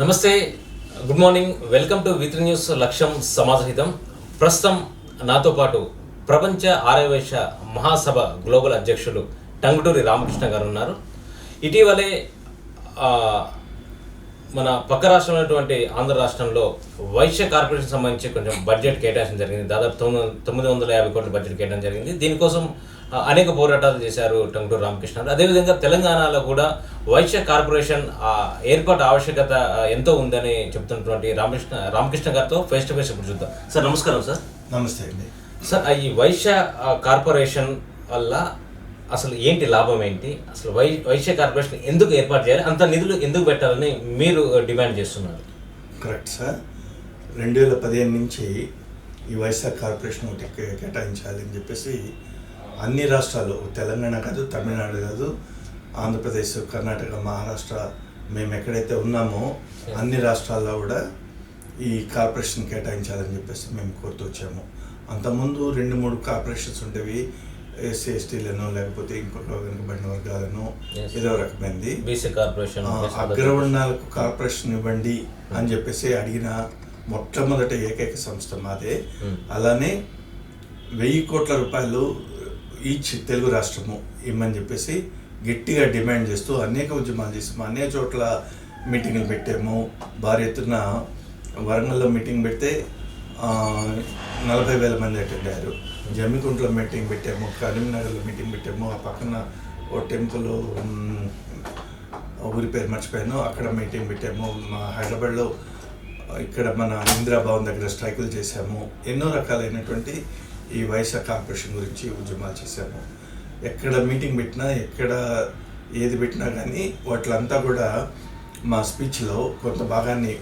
నమస్తే, good morning, welcome to వి3 news లక్ష్యం సమాజహితం. ప్రస్తుతం నాతో పాటు ప్రపంచ ఆర్యవైశ్య మహాసభ గ్లోబల్ అధ్యక్షులు టంగుటూరి రామకృష్ణ గారు ఉన్నారు. ఇటీవలే మన పక్క రాష్ట్రమైనటువంటి ఆంధ్ర రాష్ట్రంలో వైశ్య కార్పొరేషన్ సంబంధించి కొంచెం బడ్జెట్ కేటాయించడం జరిగింది. దాదాపు 950 కోట్ల బడ్జెట్ కేటాయించడం జరిగింది. దీనికోసం అనేక పోరాటాలు చేశారు టంగుటూరి రామకృష్ణ గారు. అదేవిధంగా తెలంగాణలో కూడా వైశ్య కార్పొరేషన్ ఏర్పాటు ఆవశ్యకత ఎంతో ఉందని చెప్తున్నటువంటి రామకృష్ణ గారితో ఫేస్ టు ఫేస్ ఇప్పుడు చూద్దాం. సార్ నమస్కారం. సార్ నమస్తే అండి. సార్, ఈ వైశ్య కార్పొరేషన్ వల్ల అసలు ఏంటి లాభం ఏంటి? అసలు వైశ్య కార్పొరేషన్ ఎందుకు ఏర్పాటు చేయాలి, అంత నిధులు ఎందుకు పెట్టాలని మీరు డిమాండ్ చేస్తున్నారు? Correct sir. 2015 నుంచి ఈ వైశ్య కార్పొరేషన్ ఒకటి కేటాయించాలి అని చెప్పేసి అన్ని రాష్ట్రాలు, తెలంగాణ కాదు, తమిళనాడు కాదు, ఆంధ్రప్రదేశ్, కర్ణాటక, మహారాష్ట్ర, మేము ఎక్కడైతే ఉన్నామో అన్ని రాష్ట్రాల్లో కూడా ఈ కార్పొరేషన్ కేటాయించాలని చెప్పేసి మేము కోరుతూ వచ్చాము. అంతకుముందు 2-3 కార్పొరేషన్స్ ఉండేవి. ఎస్సీ ఎస్టీలను, లేకపోతే ఇంకొక వెనుకబడిన వర్గాలను, ఏదో రకమైంది. బీసీ కార్పొరేషన్, అగ్రవర్ణాలకు కార్పొరేషన్ ఇవ్వండి అని చెప్పేసి అడిగిన మొట్టమొదటి ఏకైక సంస్థ మాదే. అలానే 1000 కోట్ల రూపాయలు ఈచ్ తెలుగు రాష్ట్రము ఇమ్మని చెప్పేసి గట్టిగా డిమాండ్ చేస్తూ అనేక ఉద్యమాలు చేసాము. అనేక చోట్ల మీటింగ్లు పెట్టాము. భారీ ఎత్తున వరంగల్లో మీటింగ్ పెడితే 40,000 మంది అటెండ్ అయ్యారు. జమ్మికుంటలో మీటింగ్ పెట్టాము, కరీంనగర్లో మీటింగ్ పెట్టాము. ఆ పక్కన ఓ టెంపుల్, ఊరి పేరు మర్చిపోయాను, అక్కడ మీటింగ్ పెట్టాము. మా హైదరాబాద్లో ఇక్కడ మన ఇందిరా భవన్ దగ్గర స్ట్రైకులు చేశాము. ఎన్నో రకాలైనటువంటి ఈ వైశ్య కార్పొరేషన్ గురించి ఉద్యమాలు చేశాము. ఎక్కడ మీటింగ్ పెట్టినా, ఎక్కడ ఏది పెట్టినా కానీ వాటిలంతా కూడా మా స్పీచ్లో కొంత భాగాన్ని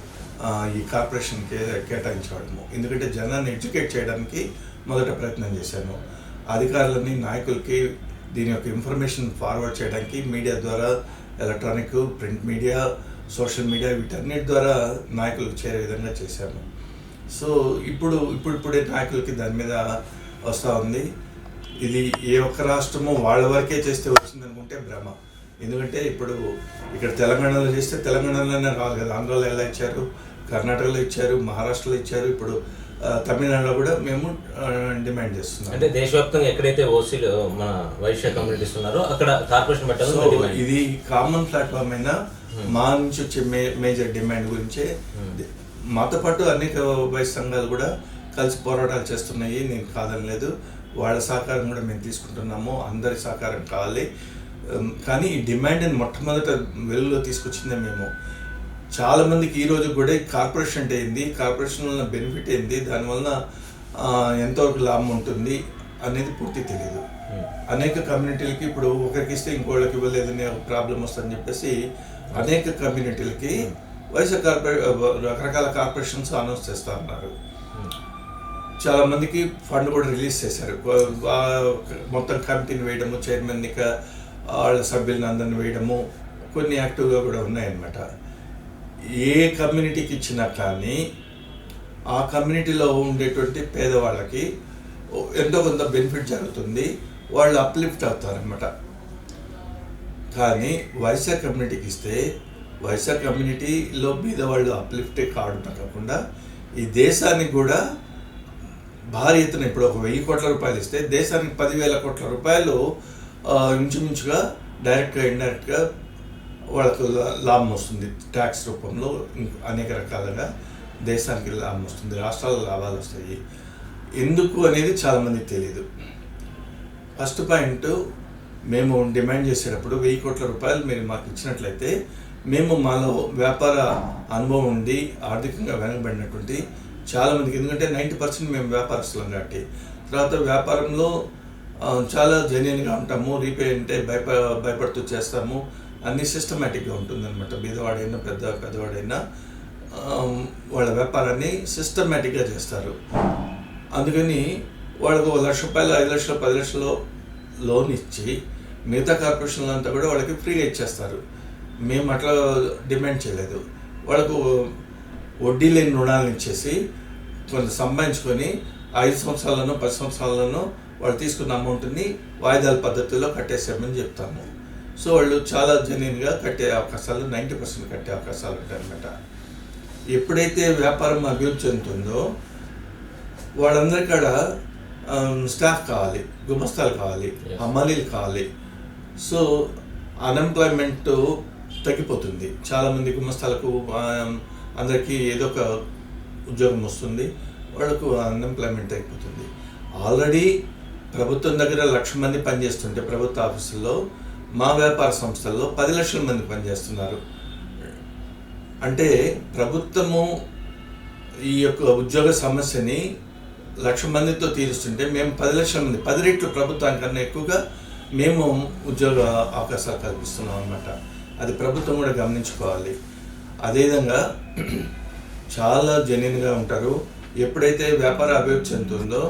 ఈ కార్పొరేషన్కి కేటాయించేవాడము. ఎందుకంటే జనాన్ని ఎడ్యుకేట్ చేయడానికి మొదట ప్రయత్నం చేశాను. అధికారులని, నాయకులకి దీని యొక్క ఇన్ఫర్మేషన్ ఫార్వర్డ్ చేయడానికి మీడియా ద్వారా, electronic, print media, social media, వీటన్నిటి ద్వారా నాయకులకు చేరే విధంగా చేశాము. సో ఇప్పుడే నాయకులకి దాని మీద వస్తూ ఉంది. ఇది ఏ ఒక్క రాష్ట్రమో వాళ్ళ వరకే చేస్తే వచ్చిందనుకుంటే భ్రమ. ఎందుకంటే ఇప్పుడు ఇక్కడ తెలంగాణలో చేస్తే తెలంగాణలోనే రావాలి కదా. ఆంధ్రాలో ఎలా ఇచ్చారు, కర్ణాటకలో ఇచ్చారు, మహారాష్ట్రలో ఇచ్చారు, ఇప్పుడు తమిళనాడులో కూడా మేము డిమాండ్ చేస్తున్నాం. అంటే దేశవ్యాప్తంగా ఎక్కడైతే ఓసీలు మన వైశ్య కమ్యూనిటీస్ ఉన్నారో అక్కడ కార్పొరేషన్ పెట్టాలి. ఇది కామన్ ప్లాట్ఫామ్ అయినా మా నుంచి వచ్చే మేజర్ డిమాండ్ గురించే. మాతో పాటు అనేక వైశ్య సంఘాలు కూడా కలిసి పోరాటాలు చేస్తున్నాయి, నేను కాదనలేదు. వాళ్ళ సహకారం కూడా మేము తీసుకుంటున్నాము. అందరి సహకారం కావాలి. కానీ ఈ డిమాండ్ని మొట్టమొదట వెలుగులో తీసుకొచ్చిందే మేము. చాలామందికి ఈరోజు కూడా ఈ కార్పొరేషన్ అంటే ఏంది, కార్పొరేషన్ వల్ల బెనిఫిట్ ఏంది, దానివల్ల ఎంతవరకు లాభం ఉంటుంది అనేది పూర్తి తెలియదు. అనేక కమ్యూనిటీలకి ఇప్పుడు ఒకరికి ఇస్తే ఇంకోళ్ళకి ఇవ్వలేదనే ప్రాబ్లం వస్తుందని చెప్పేసి అనేక కమ్యూనిటీలకి వైశ్య రకరకాల కార్పొరేషన్స్ అనౌన్స్ చేస్తూ ఉన్నారు. చాలామందికి ఫండ్ కూడా రిలీజ్ చేశారు. మొత్తం కమిటీని వేయడము, చైర్మన్నిక వాళ్ళ సభ్యులను అందరిని వేయడము, కొన్ని యాక్టివ్గా కూడా ఉన్నాయన్నమాట. ఏ కమ్యూనిటీకి ఇచ్చినా కానీ ఆ కమ్యూనిటీలో ఉండేటువంటి పేదవాళ్ళకి ఎంతో కొంత బెనిఫిట్ జరుగుతుంది, వాళ్ళు అప్లిఫ్ట్ అవుతారన్నమాట. కానీ వైశ్య కమ్యూనిటీకి ఇస్తే వైశ్య కమ్యూనిటీలో పేదవాళ్ళు అప్లిఫ్ట్ కాకుండా ఈ దేశానికి కూడా భారీ ఎత్తున, ఇప్పుడు ఒక 1000 కోట్ల రూపాయలు ఇస్తే దేశానికి 10,000 కోట్ల రూపాయలు ఇంచుమించుగా డైరెక్ట్గా, ఇండైరెక్ట్గా వాళ్ళకు లాభం వస్తుంది. ట్యాక్స్ రూపంలో అనేక రకాలుగా దేశానికి లాభం వస్తుంది, రాష్ట్రాల లాభాలు వస్తాయి. ఎందుకు అనేది చాలామందికి తెలియదు. ఫస్ట్ పాయింట్, మేము డిమాండ్ చేసేటప్పుడు 1000 కోట్ల రూపాయలు మీరు మాకు ఇచ్చినట్లయితే మేము మాలో వ్యాపార అనుభవం ఉండి ఆర్థికంగా వెనకబడినటువంటి చాలామందికి, ఎందుకంటే 90% మేము వ్యాపారస్తులం కాబట్టి, తర్వాత వ్యాపారంలో చాలా జెన్యూన్గా ఉంటాము, రీపే అంటే భయపడుతూ చేస్తాము, అన్నీ సిస్టమేటిక్గా ఉంటుందన్నమాట. బీదవాడైనా పెద్దవాడైనా వాళ్ళ వ్యాపారాన్ని సిస్టమేటిక్గా చేస్తారు. అందుకని వాళ్ళకు 1 లక్ష రూపాయలు, 5 లక్షలు, 10 లక్షలు లోన్ ఇచ్చి మిగతా కార్పొరేషన్లు అంతా కూడా వాళ్ళకి ఫ్రీగా ఇచ్చేస్తారు. మేము అట్లా డిమాండ్ చేయలేదు. వాళ్ళకు వడ్డీ లేని రుణాలను ఇచ్చేసి కొంత సంపాదించుకొని 5 సంవత్సరాలను 10 సంవత్సరాలను వాళ్ళు తీసుకున్న అమౌంట్ని వాయిదాల పద్ధతిలో కట్టేసామని చెప్తాము. సో వాళ్ళు చాలా జెన్యూన్గా కట్టే అవకాశాలు, 90% కట్టే అవకాశాలు ఉంటాయన్నమాట. ఎప్పుడైతే వ్యాపారం అభివృద్ధి చెందుతుందో వాళ్ళందరికీ స్టాఫ్ కావాలి, గుమస్తాలు కావాలి, Yes. హమాలీలు కావాలి. సో అన్ఎంప్లాయ్మెంట్ తగ్గిపోతుంది. చాలామంది గుమస్తాలకు అందరికీ ఏదో ఒక ఉద్యోగం వస్తుంది, వాళ్ళకు అన్ఎంప్లాయ్మెంట్ తగ్గిపోతుంది. ఆల్రెడీ ప్రభుత్వం దగ్గర 1,00,000 మంది పనిచేస్తుంటే ప్రభుత్వ ఆఫీసుల్లో, మా వ్యాపార సంస్థల్లో 10 లక్షల మంది పనిచేస్తున్నారు. అంటే ప్రభుత్వము ఈ యొక్క ఉద్యోగ సమస్యని 1,00,000 మందితో తీరుస్తుంటే మేము 10 లక్షల మంది, 10 రెట్లు ప్రభుత్వానికన్నా ఎక్కువగా మేము ఉద్యోగ అవకాశాలు కల్పిస్తున్నాం అన్నమాట. అది ప్రభుత్వం కూడా గమనించుకోవాలి. అదేవిధంగా చాలా జెన్యున్గా ఉంటారు. ఎప్పుడైతే వ్యాపార అభివృద్ధి చెందుతుందో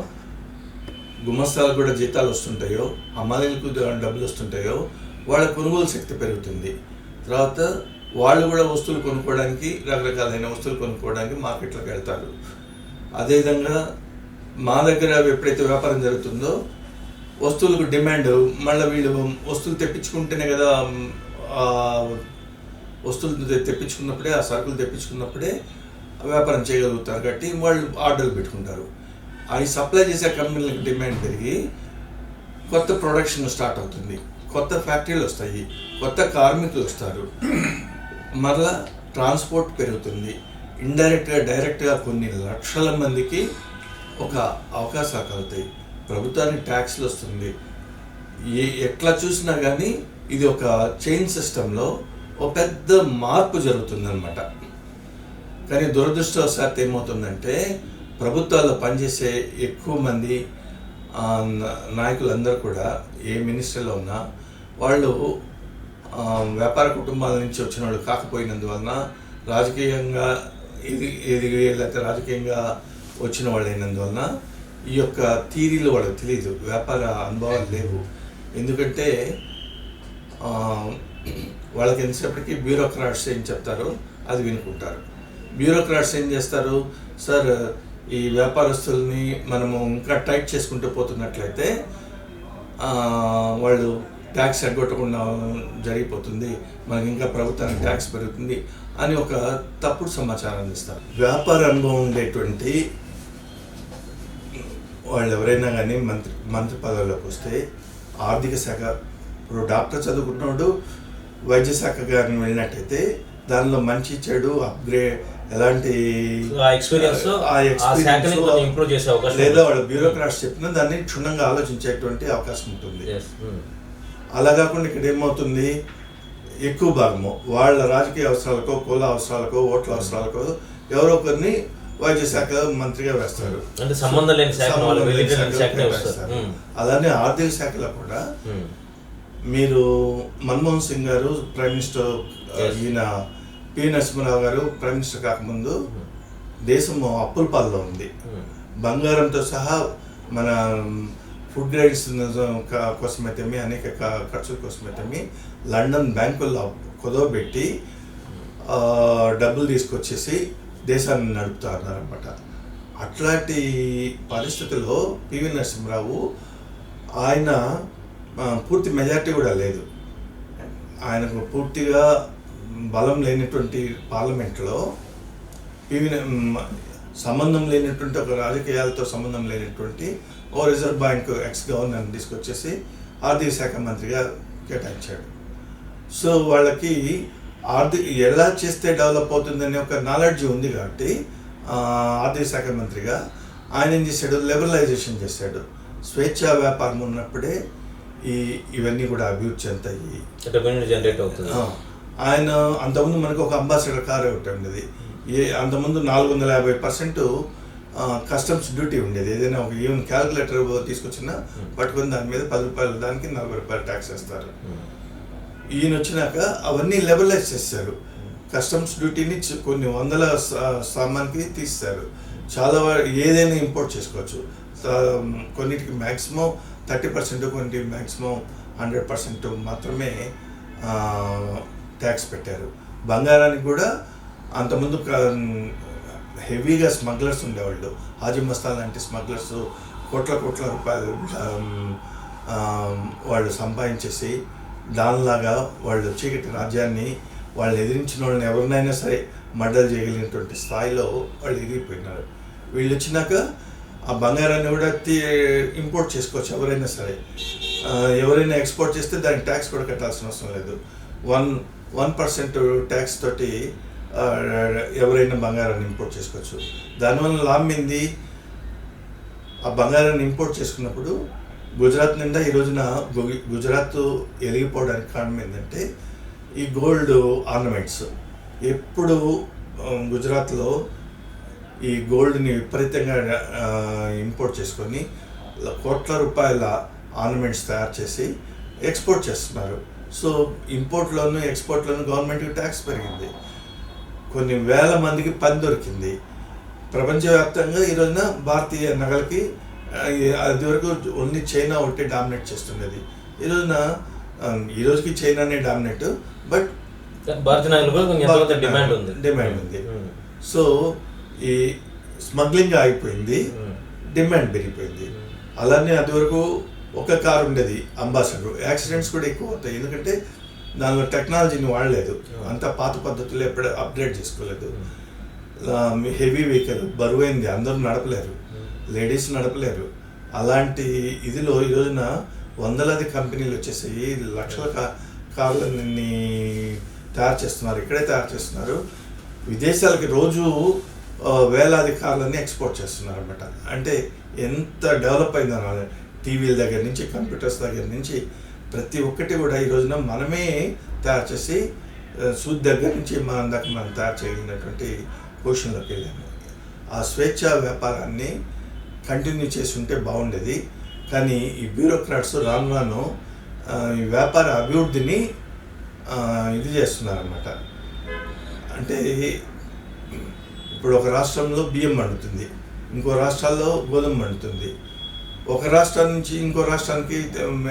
గుమస్తాలకు కూడా జీతాలు వస్తుంటాయో, హమాలీలకు డబ్బులు వస్తుంటాయో, వాళ్ళ కొనుగోలు శక్తి పెరుగుతుంది. తర్వాత వాళ్ళు కూడా వస్తువులు కొనుక్కోవడానికి, రకరకాలైన వస్తువులు కొనుక్కోవడానికి మార్కెట్లోకి వెళ్తారు. అదేవిధంగా మా దగ్గర ఎప్పుడైతే వ్యాపారం జరుగుతుందో వస్తువులకు డిమాండ్, మళ్ళీ వీళ్ళు వస్తువులు తెప్పించుకుంటేనే కదా, వస్తువులు తెప్పించుకున్నప్పుడే, ఆ సరుకులు తెప్పించుకున్నప్పుడే వ్యాపారం చేయగలుగుతారు. కాబట్టి వాళ్ళు ఆర్డర్లు పెట్టుకుంటారు. అవి సప్లై చేసే కంపెనీలకు డిమాండ్ పెరిగి కొత్త ప్రొడక్షన్ స్టార్ట్ అవుతుంది, కొత్త ఫ్యాక్టరీలు వస్తాయి, కొత్త కార్మికులు వస్తారు, మరలా ట్రాన్స్పోర్ట్ పెరుగుతుంది. ఇండైరెక్ట్గా డైరెక్ట్గా కొన్ని లక్షల మందికి ఒక అవకాశాలు కలుగుతాయి. ప్రభుత్వానికి ట్యాక్స్లు వస్తుంది. ఎట్లా చూసినా కానీ ఇది ఒక చైన్ సిస్టంలో ఒక పెద్ద మార్పు జరుగుతుందన్నమాట. కానీ దురదృష్టవశాత్తు ఏమవుతుందంటే ప్రభుత్వాల్లో పనిచేసే ఎక్కువ మంది నాయకులందరూ కూడా ఏ మినిస్టర్లో ఉన్నా వాళ్ళు వ్యాపార కుటుంబాల నుంచి వచ్చిన వాళ్ళు కాకపోయినందువలన, రాజకీయంగా ఎదిగి లేకపోతే రాజకీయంగా వచ్చిన వాళ్ళు అయినందువలన ఈ యొక్క థీరీలు వాళ్ళకి తెలియదు, వ్యాపార అనుభవాలు లేవు. ఎందుకంటే వాళ్ళకి ఎంతసేపటికి బ్యూరోక్రాట్స్ ఏం చెప్తారో అది వినుకుంటారు. బ్యూరోక్రాట్స్ ఏం చేస్తారు, సార్ ఈ వ్యాపారస్తుల్ని మనము ఇంకా టైట్ చేసుకుంటూ పోతున్నట్లయితే వాళ్ళు ట్యాక్స్ ఎగ్గొట్టకుండా జరిగిపోతుంది, మనకి ఇంకా ప్రభుత్వానికి ట్యాక్స్ పెరుగుతుంది అని ఒక తప్పుడు సమాచారాన్ని ఇస్తారు. వ్యాపార అనుభవం ఉండేటువంటి వాళ్ళు ఎవరైనా కానీ మంత్రి పదవుల్లోకి వస్తే ఆర్థిక శాఖ, ఇప్పుడు డాక్టర్ చదువుకున్నాడు వైద్య శాఖ గారిని వెళ్ళినట్టయితే దానిలో మంచి చెడు అప్గ్రేడ్ ఎలాంటి ఎక్స్పీరియన్స్ లేదా వాళ్ళ బ్యూరోక్రాట్స్ చెప్పినా దాన్ని క్షుణ్ణంగా ఆలోచించేటువంటి అవకాశం ఉంటుంది. అలా కాకుండా ఇక్కడ ఏమవుతుంది, ఎక్కువ భాగము వాళ్ళ రాజకీయ అవసరాలకో, కుల అవసరాలకో, ఓట్ల అవసరాలకో ఎవరో ఒకరిని వైద్య శాఖ మంత్రిగా వేస్తారు. అలానే ఆర్థిక శాఖలో కూడా మీరు మన్మోహన్ సింగ్ గారు ప్రైమ్ మినిస్టర్, ఈయన పి నరసింహరావు గారు ప్రైమ్ మినిస్టర్ కాకముందు దేశం అప్పుల పాలలో ఉంది. బంగారంతో సహా మన ఫుడ్ గ్రేడ్స్ కోసమైతేమి, అనేక ఖర్చుల కోసమైతేమి లండన్ బ్యాంకుల్లో కుదవబెట్టి డబ్బులు తీసుకొచ్చేసి దేశాన్ని నడుపుతా అన్నారన్నమాట. అట్లాంటి పరిస్థితుల్లో పివి నరసింహరావు ఆయన పూర్తి మెజారిటీ కూడా లేదు, ఆయనకు పూర్తిగా బలం లేనటువంటి పార్లమెంట్లో సంబంధం లేనటువంటి, ఒక రాజకీయాలతో సంబంధం లేనటువంటి ఓ రిజర్వ్ బ్యాంక్ ఎక్స్ గవర్నర్ని తీసుకొచ్చేసి ఆర్థిక శాఖ మంత్రిగా కేటాయించాడు. సో వాళ్ళకి ఎలా చేస్తే డెవలప్ అవుతుందనే ఒక నాలెడ్జ్ ఉంది కాబట్టి ఆర్థిక శాఖ మంత్రిగా ఆయన ఏం చేశాడు, లిబరలైజేషన్ చేశాడు. స్వేచ్ఛా వ్యాపారం ఉన్నప్పుడే ఇవన్నీ కూడా అభివృద్ధి చెందాయి, జనరేట్ అవుతుంది. ఆయన అంతకుముందు మనకు ఒక అంబాసిడర్ కార్ ఒకటి ఉండేది, అంతకుముందు 450% కస్టమ్స్ డ్యూటీ ఉండేది. ఏదైనా ఒక ఈవెన్ క్యాల్కులేటర్ తీసుకొచ్చినా పట్టుకుని దాని మీద 10 రూపాయలు, దానికి 40 రూపాయలు ట్యాక్స్ వేస్తారు. ఈయన వచ్చినాక అవన్నీ లెబలైజ్ చేశారు. కస్టమ్స్ డ్యూటీని కొన్ని వందల సామాన్కి తీస్తారు. చాలా ఏదైనా ఇంపోర్ట్ చేసుకోవచ్చు. కొన్నిటికి మ్యాక్సిమం 30%, కొన్ని మ్యాక్సిమం 100% మాత్రమే ట్యాక్స్ పెట్టారు. బంగారానికి కూడా అంతకుముందు హెవీగా స్మగ్లర్స్ ఉండేవాళ్ళు. హాజీ మస్తాన్ లాంటి స్మగ్లర్స్ కోట్ల రూపాయలు వాళ్ళు సంపాదించేసి దానిలాగా వాళ్ళు చీకటి రాజ్యాన్ని, వాళ్ళు ఎదిరించిన వాళ్ళని ఎవరినైనా సరే మర్డర్ చేయగలిగినటువంటి స్థాయిలో వాళ్ళు ఎదిగిపోయినారు. వీళ్ళు వచ్చినాక ఆ బంగారాన్ని కూడా ఇంపోర్ట్ చేసుకోవచ్చు ఎవరైనా సరే. ఎవరైనా ఎక్స్పోర్ట్ చేస్తే దానికి ట్యాక్స్ కూడా కట్టాల్సిన అవసరం లేదు. 1% ట్యాక్స్ తోటి ఎవరైనా బంగారాన్ని ఇంపోర్ట్ చేసుకోవచ్చు. దానివల్ల లాభం ఏంది? ఆ బంగారాన్ని ఇంపోర్ట్ చేసుకున్నప్పుడు గుజరాత్ నిండా ఈ రోజున గుజరాత్ ఎలిగిపోవడానికి కారణం ఏంటంటే ఈ గోల్డ్ ఆర్నమెంట్స్. ఎప్పుడు గుజరాత్లో ఈ గోల్డ్ని విపరీతంగా ఇంపోర్ట్ చేసుకొని కోట్ల రూపాయల ఆర్నమెంట్స్ తయారు చేసి ఎక్స్పోర్ట్ చేస్తున్నారు. సో ఇంపోర్ట్లోను ఎక్స్పోర్ట్లోను గవర్నమెంట్కి ట్యాక్స్ పెరిగింది. కొన్ని వేల మందికి పని దొరికింది. ప్రపంచవ్యాప్తంగా ఈ రోజున భారతీయ నగలకి అది వరకు ఓన్లీ చైనా ఒకటి డామినేట్ చేస్తున్నది. ఈ రోజుకి చైనానే డామినేట్, బట్ భారతీయ నగలు కూడా కొంచెం డిమాండ్ ఉంది. సో ఈ స్మగ్లింగ్ ఆగిపోయింది, డిమాండ్ పెరిగిపోయింది. అలానే అది వరకు ఒక కారు ఉండేది అంబాసిడర్. యాక్సిడెంట్స్ కూడా ఎక్కువ అవుతాయి, ఎందుకంటే దానిలో టెక్నాలజీని వాడలేదు, అంతా పాత పద్ధతులు ఎప్పుడు అప్డేట్ చేసుకోలేదు. హెవీ వెహికల్ బరువైంది, అందరూ నడపలేరు, లేడీస్ నడపలేరు. అలాంటి ఇదిలో ఈ రోజున వందలాది కంపెనీలు వచ్చేసాయి, లక్షల కార్లని తయారు చేస్తున్నారు. ఇక్కడే తయారు చేస్తున్నారు. విదేశాలకి రోజు వేలాది కార్లన్నీ ఎక్స్పోర్ట్ చేస్తున్నారు అన్నమాట. అంటే ఎంత డెవలప్ అయిందన్న, టీవీల దగ్గర నుంచి కంప్యూటర్స్ దగ్గర నుంచి ప్రతి ఒక్కటి కూడా ఈ రోజున మనమే తయారు చేసి సూద్ దగ్గర నుంచి మనం తయారు చేయగలిగినటువంటి పొజిషన్లోకి వెళ్ళాము. ఆ స్వేచ్ఛా వ్యాపారాన్ని కంటిన్యూ చేసి ఉంటే బాగుండేది. కానీ ఈ బ్యూరోక్రాట్స్ రాను రాను ఈ వ్యాపార అభివృద్ధిని ఇది చేస్తున్నారన్నమాట. అంటే ఇప్పుడు ఒక రాష్ట్రంలో బియ్యం పండుతుంది, ఇంకో రాష్ట్రాల్లో గోధుమ పండుతుంది. ఒక రాష్ట్రం నుంచి ఇంకో రాష్ట్రానికి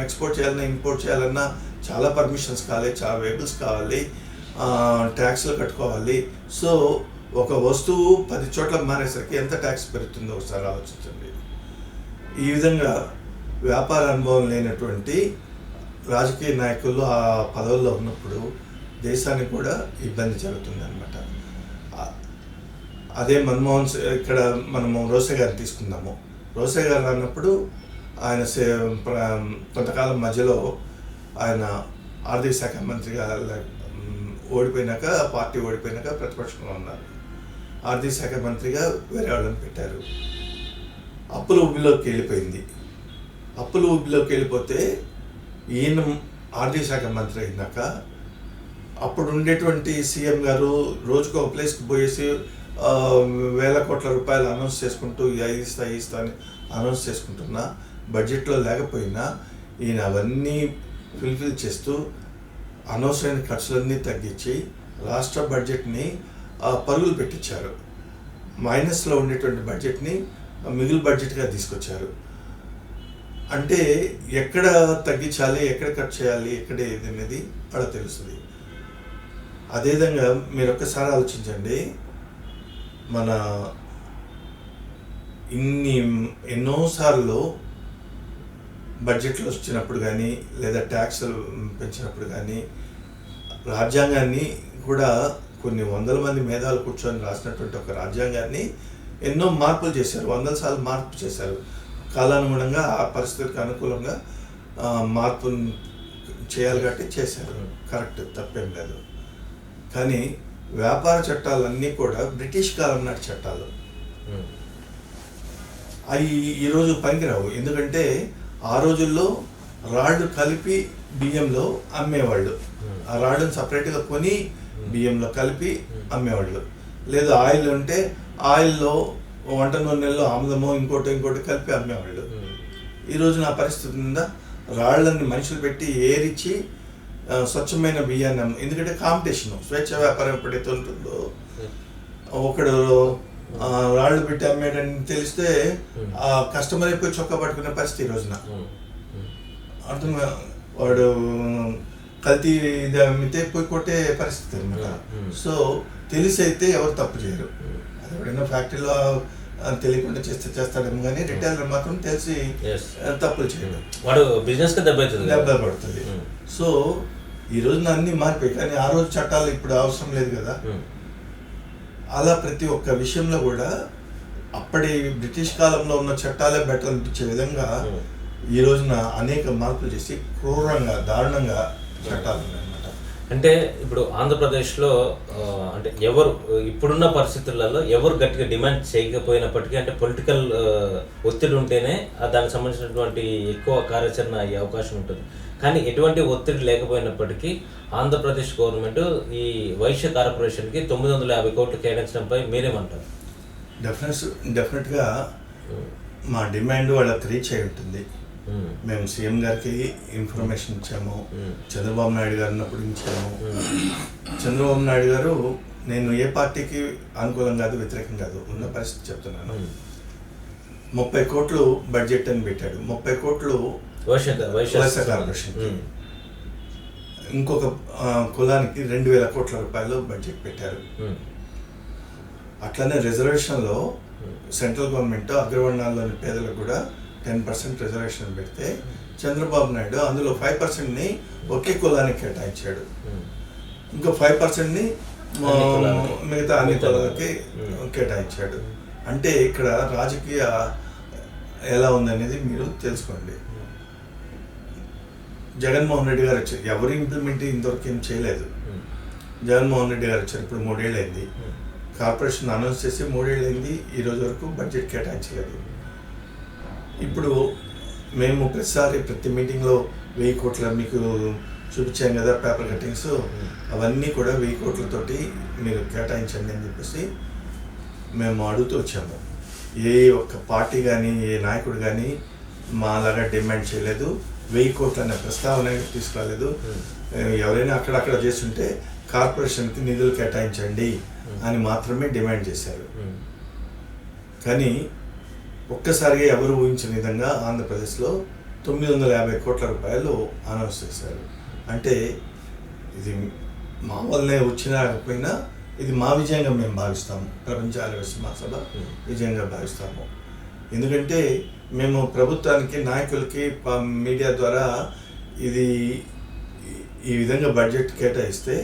ఎక్స్పోర్ట్ చేయాలన్నా ఇంపోర్ట్ చేయాలన్నా చాలా పర్మిషన్స్ కావాలి, చాలా వెహికల్స్ కావాలి, ట్యాక్స్లు కట్టుకోవాలి. సో ఒక వస్తువు 10 చోట్ల మారేసరికి ఎంత ట్యాక్స్ పెరుగుతుందో ఒకసారి ఆలోచించండి. ఈ విధంగా వ్యాపార అనుభవం లేనటువంటి రాజకీయ నాయకులు ఆ పదవుల్లో ఉన్నప్పుడు దేశానికి కూడా ఇబ్బంది జరుగుతుంది అన్నమాట. అదే మన్మోహన్ ఇక్కడ మనము రోసే గారిని తీసుకుందాము. రోసే గారు అన్నప్పుడు ఆయన కొంతకాలం మధ్యలో ఆయన ఆర్థిక శాఖ మంత్రిగా ఓడిపోయినాక, పార్టీ ఓడిపోయినాక ప్రతిపక్షంలో ఉన్నారు. ఆర్థిక శాఖ మంత్రిగా వేరే వాళ్ళని పెట్టారు. అప్పుల ఊబిలోకి వెళ్ళిపోయింది. అప్పుల ఊబిలోకి వెళ్ళిపోతే ఈయన ఆర్థిక శాఖ మంత్రి అయినాక అప్పుడు ఉండేటువంటి సీఎం గారు రోజుకు ఒక ప్లేస్కి పోయేసి వేల కోట్ల రూపాయలు అనౌన్స్ చేసుకుంటూ ఇస్తా అని అనౌన్స్ చేసుకుంటున్నా, బడ్జెట్లో లేకపోయినా ఈయన అవన్నీ ఫుల్ఫిల్ చేస్తూ అనవసరమైన ఖర్చులన్నీ తగ్గించి రాష్ట్ర బడ్జెట్ని పరుగులు పెట్టించారు. మైనస్లో ఉండేటువంటి బడ్జెట్ని మిగులు బడ్జెట్గా తీసుకొచ్చారు. అంటే ఎక్కడ తగ్గించాలి, ఎక్కడ కట్ చేయాలి, ఎక్కడ ఏది అనేది అలా తెలుస్తుంది. అదేవిధంగా మీరు ఒక్కసారి ఆలోచించండి, మన ఎన్నోసార్లు బడ్జెట్లు వచ్చినప్పుడు కానీ లేదా ట్యాక్స్లు పెంచినప్పుడు కానీ రాజ్యాంగాన్ని కూడా కొన్ని వందల మంది మేధావులు కూర్చొని రాసినటువంటి ఒక రాజ్యాంగాన్ని ఎన్నో మార్పులు చేశారు, 100 సార్లు మార్పు చేశారు. కాలానుగుణంగా ఆ పరిస్థితికి అనుకూలంగా మార్పు చేయాలి కాబట్టి చేశారు. కరెక్ట్, తప్పేం లేదు. కానీ వ్యాపార చట్టాలన్నీ కూడా బ్రిటిష్ కాలం నాటి చట్టాలు. అవి ఈరోజు పనికిరావు. ఎందుకంటే ఆ రోజుల్లో రాళ్ళు కలిపి బియ్యంలో అమ్మేవాళ్ళు. ఆ రాళ్ళను సపరేట్గా కొని బియ్యంలో కలిపి అమ్మేవాళ్ళు. లేదు ఆయిల్ ఉంటే ఆయిల్లో వంట నూనెల్లో ఆముదమో ఇంకోటి కలిపి అమ్మేవాళ్ళు. ఈరోజు నా పరిస్థితి ఉందా, రాళ్ళని మనుషులు పెట్టి ఏరిచి స్వచ్ఛమైన బియ్యాన్ని ఎందుకంటే కాంపిటీషన్, స్వేచ్ఛ వ్యాపారం ఎప్పుడైతే ఉంటుందో ఒకడు రాళ్ళు పెట్టి అమ్మేయడని తెలిస్తే ఆ కస్టమర్ అయిపోయి చొక్కా పట్టుకునే పరిస్థితి ఈ రోజున. అర్థం, వాడు కల్తీ ఇది అమ్మితే పోయి కొట్టే పరిస్థితి అనమాట. సో తెలిసి అయితే ఎవరు తప్పు చేయరు. అది ఎవడైనా ఫ్యాక్టరీలో తెలియకుండా చేస్తాడేమో కానీ రిటైలర్ మాత్రం తెలిసి తప్పులు చేయడు, వాడు బిజినెస్ దెబ్బ పడుతుంది. సో ఈ రోజున అన్ని మారిపోయి, కానీ ఆ రోజు చట్టాలు ఇప్పుడు అవసరం లేదు కదా. అలా ప్రతి ఒక్క విషయంలో కూడా అప్పటి బ్రిటిష్ కాలంలో ఉన్న చట్టాలే బెటర్ అనిపించే విధంగా ఈ రోజున అనేక మార్పులు చేసి క్రూరంగా దారుణంగా చట్టాలు ఉన్నాయన్నమాట. అంటే ఇప్పుడు ఆంధ్రప్రదేశ్లో అంటే ఎవరు ఇప్పుడున్న పరిస్థితులలో ఎవరు గట్టిగా డిమాండ్ చేయకపోయినప్పటికీ అంటే పొలిటికల్ ఒత్తిడి ఉంటేనే దానికి సంబంధించినటువంటి ఎక్కువ కార్యాచరణ అయ్యే అవకాశం ఉంటుంది. కానీ ఎటువంటి ఒత్తిడి లేకపోయినప్పటికీ ఆంధ్రప్రదేశ్ గవర్నమెంట్ ఈ వైశ్య కార్పొరేషన్కి 950 కోట్లు కేటాయించడంపై మీరేమంటారు? డెఫినెట్గా మా డిమాండ్ వాళ్ళకి రీచ్ అయి ఉంటుంది. మేము సీఎం గారికి ఇన్ఫర్మేషన్ ఇచ్చాము, చంద్రబాబు నాయుడు గారు ఉన్నప్పుడు ఇచ్చాము. చంద్రబాబు నాయుడు గారు నేను ఏ పార్టీకి అనుకూలం కాదు వ్యతిరేకం కాదు, ఉన్న పరిస్థితి చెప్తున్నాను. 30 కోట్లు బడ్జెట్ అని పెట్టాడు. 30 కోట్లు వైశ్య కార్పొరేషన్, ఇంకొక కులానికి 2000 కోట్ల రూపాయలు బడ్జెట్ పెట్టారు. అట్లనే రిజర్వేషన్లో సెంట్రల్ గవర్నమెంట్ అగ్రవర్ణాల్లోని పేదలకు కూడా 10% రిజర్వేషన్ పెడితే చంద్రబాబు నాయుడు అందులో 5%ని ఒకే కులానికి కేటాయించాడు, ఇంకో 5%ని మిగతా అన్ని కులాలకి కేటాయించాడు. అంటే ఇక్కడ రాజకీయ ఎలా ఉందనేది మీరు తెలుసుకోండి. జగన్మోహన్ రెడ్డి గారు వచ్చారు, ఎవరు ఇంప్లిమెంట్ ఇంతవరకు ఏం చేయలేదు. జగన్మోహన్ రెడ్డి గారు వచ్చారు, ఇప్పుడు 3 ఏళ్ళు అయింది. కార్పొరేషన్ అనౌన్స్ చేసి 3 ఏళ్ళు అయింది, ఈ రోజు వరకు బడ్జెట్ కేటాయించలేదు. ఇప్పుడు మేము ప్రతి మీటింగ్లో 1000 కోట్ల మీకు చూపించాం కదా పేపర్ కటింగ్స్, అవన్నీ కూడా 1000 కోట్లతోటి మీరు కేటాయించండి అని చెప్పేసి మేము అడుగుతూ వచ్చాము. ఏ ఒక్క పార్టీ కానీ ఏ నాయకుడు కానీ మాలాగా డిమాండ్ చేయలేదు, 1000 కోట్ల అనే ప్రస్తావన తీసుకురాలేదు. ఎవరైనా అక్కడక్కడ చేస్తుంటే కార్పొరేషన్కి నిధులు కేటాయించండి అని మాత్రమే డిమాండ్ చేశారు. కానీ ఒక్కసారిగా ఎవరు ఊహించిన విధంగా ఆంధ్రప్రదేశ్లో 950 కోట్ల రూపాయలు అనౌన్స్ చేశారు. అంటే ఇది మా వల్లనే వచ్చినా ఇది మా విజయంగా మేము భావిస్తాము, ప్రపంచ ఆదివాసీ మహాసభ విజయంగా భావిస్తాము. ఎందుకంటే మేము ప్రభుత్వానికి నాయకులకి మీడియా ద్వారా ఇది ఈ విధంగా బడ్జెట్ కేటాయిస్తే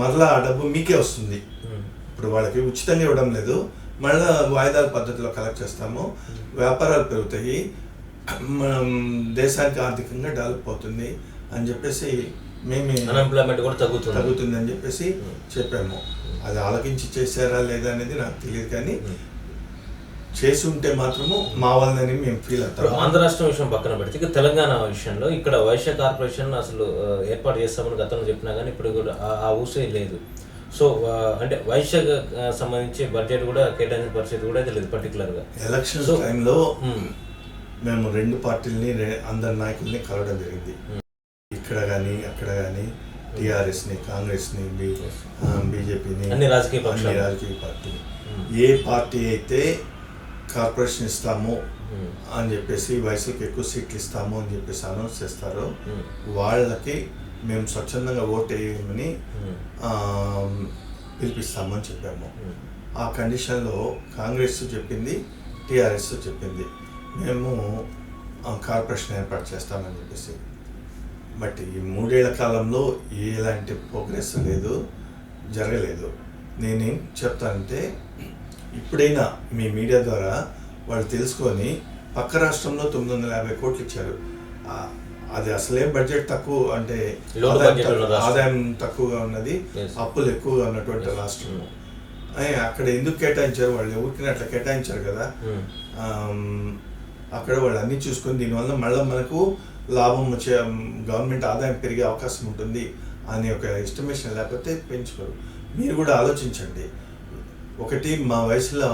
మరలా ఆ డబ్బు మీకే వస్తుంది. ఇప్పుడు వాళ్ళకి ఉచితంగా ఇవ్వడం లేదు, మళ్ళీ వాయిదాల పద్ధతిలో కలెక్ట్ చేస్తాము, వ్యాపారాలు పెరుగుతాయి, దేశానికి ఆర్థికంగా డెవలప్ అవుతుంది అని చెప్పేసి మేము అన్ఎంప్లాయ్మెంట్ కూడా తగ్గుతుంది అని చెప్పేసి చెప్పాము. అది ఆలకించి చేశారా లేదా అనేది నాకు తెలియదు, కానీ చేసి ఉంటే మాత్రము మా వల్లనే మేము ఫీల్ అవుతాం. ఆంధ్ర రాష్ట్రం విషయం పక్కన పెడితే ఇక తెలంగాణ విషయంలో ఇక్కడ వైశ్య కార్పొరేషన్ అసలు ఏర్పాటు చేస్తామని గతంలో చెప్పినా కానీ ఇప్పుడు కూడా ఆ ఊసే లేదు. సో అంటే వైశ్య సంబంధించి బడ్జెట్ కూడా కేటాయించిన పరిస్థితి కూడా అయితే లేదు. పర్టికులర్గా ఎలక్షన్ టైంలో మేము 2 పార్టీలని అందరి నాయకుల్ని కలవడం జరిగింది. ఇక్కడ కానీ అక్కడ కానీ టీఆర్ఎస్ని, కాంగ్రెస్ని, బీజేపీని, అన్ని రాజకీయ పార్టీ ఏ పార్టీ అయితే కార్పొరేషన్ ఇస్తాము అని చెప్పేసి వయసుకి ఎక్కువ సీట్లు ఇస్తాము అని చెప్పేసి అనౌన్స్ చేస్తారో వాళ్ళకి మేము స్వచ్ఛందంగా ఓటు వేయమని పిలిపిస్తామని చెప్పాము. ఆ కండిషన్లో కాంగ్రెస్ చెప్పింది, టీఆర్ఎస్ చెప్పింది మేము కార్పొరేషన్ ఏర్పాటు చేస్తామని చెప్పేసి. బట్ ఈ 3 ఏళ్ల కాలంలో ఎలాంటి ప్రోగ్రెస్ లేదు, జరగలేదు. నేనేం చెప్తానంటే ఇప్పుడైనా మీ మీడియా ద్వారా వాళ్ళు తెలుసుకొని పక్క రాష్ట్రంలో 950 కోట్లు ఇచ్చారు. అది అసలే బడ్జెట్ తక్కువ, అంటే ఆదాయం తక్కువగా ఉన్నది, అప్పులు ఎక్కువగా ఉన్నటువంటి రాష్ట్రం. అక్కడ ఎందుకు కేటాయించారు? వాళ్ళు ఊరికి అట్లా కేటాయించారు కదా. అక్కడ వాళ్ళు అన్నీ చూసుకొని దీనివల్ల మళ్ళీ మనకు లాభం వచ్చే గవర్నమెంట్ ఆదాయం పెరిగే అవకాశం ఉంటుంది అనే ఒక ఎస్టిమేషన్ లేకపోతే పెంచుకోరు. మీరు కూడా ఆలోచించండి. ఒకటి మా వయసులో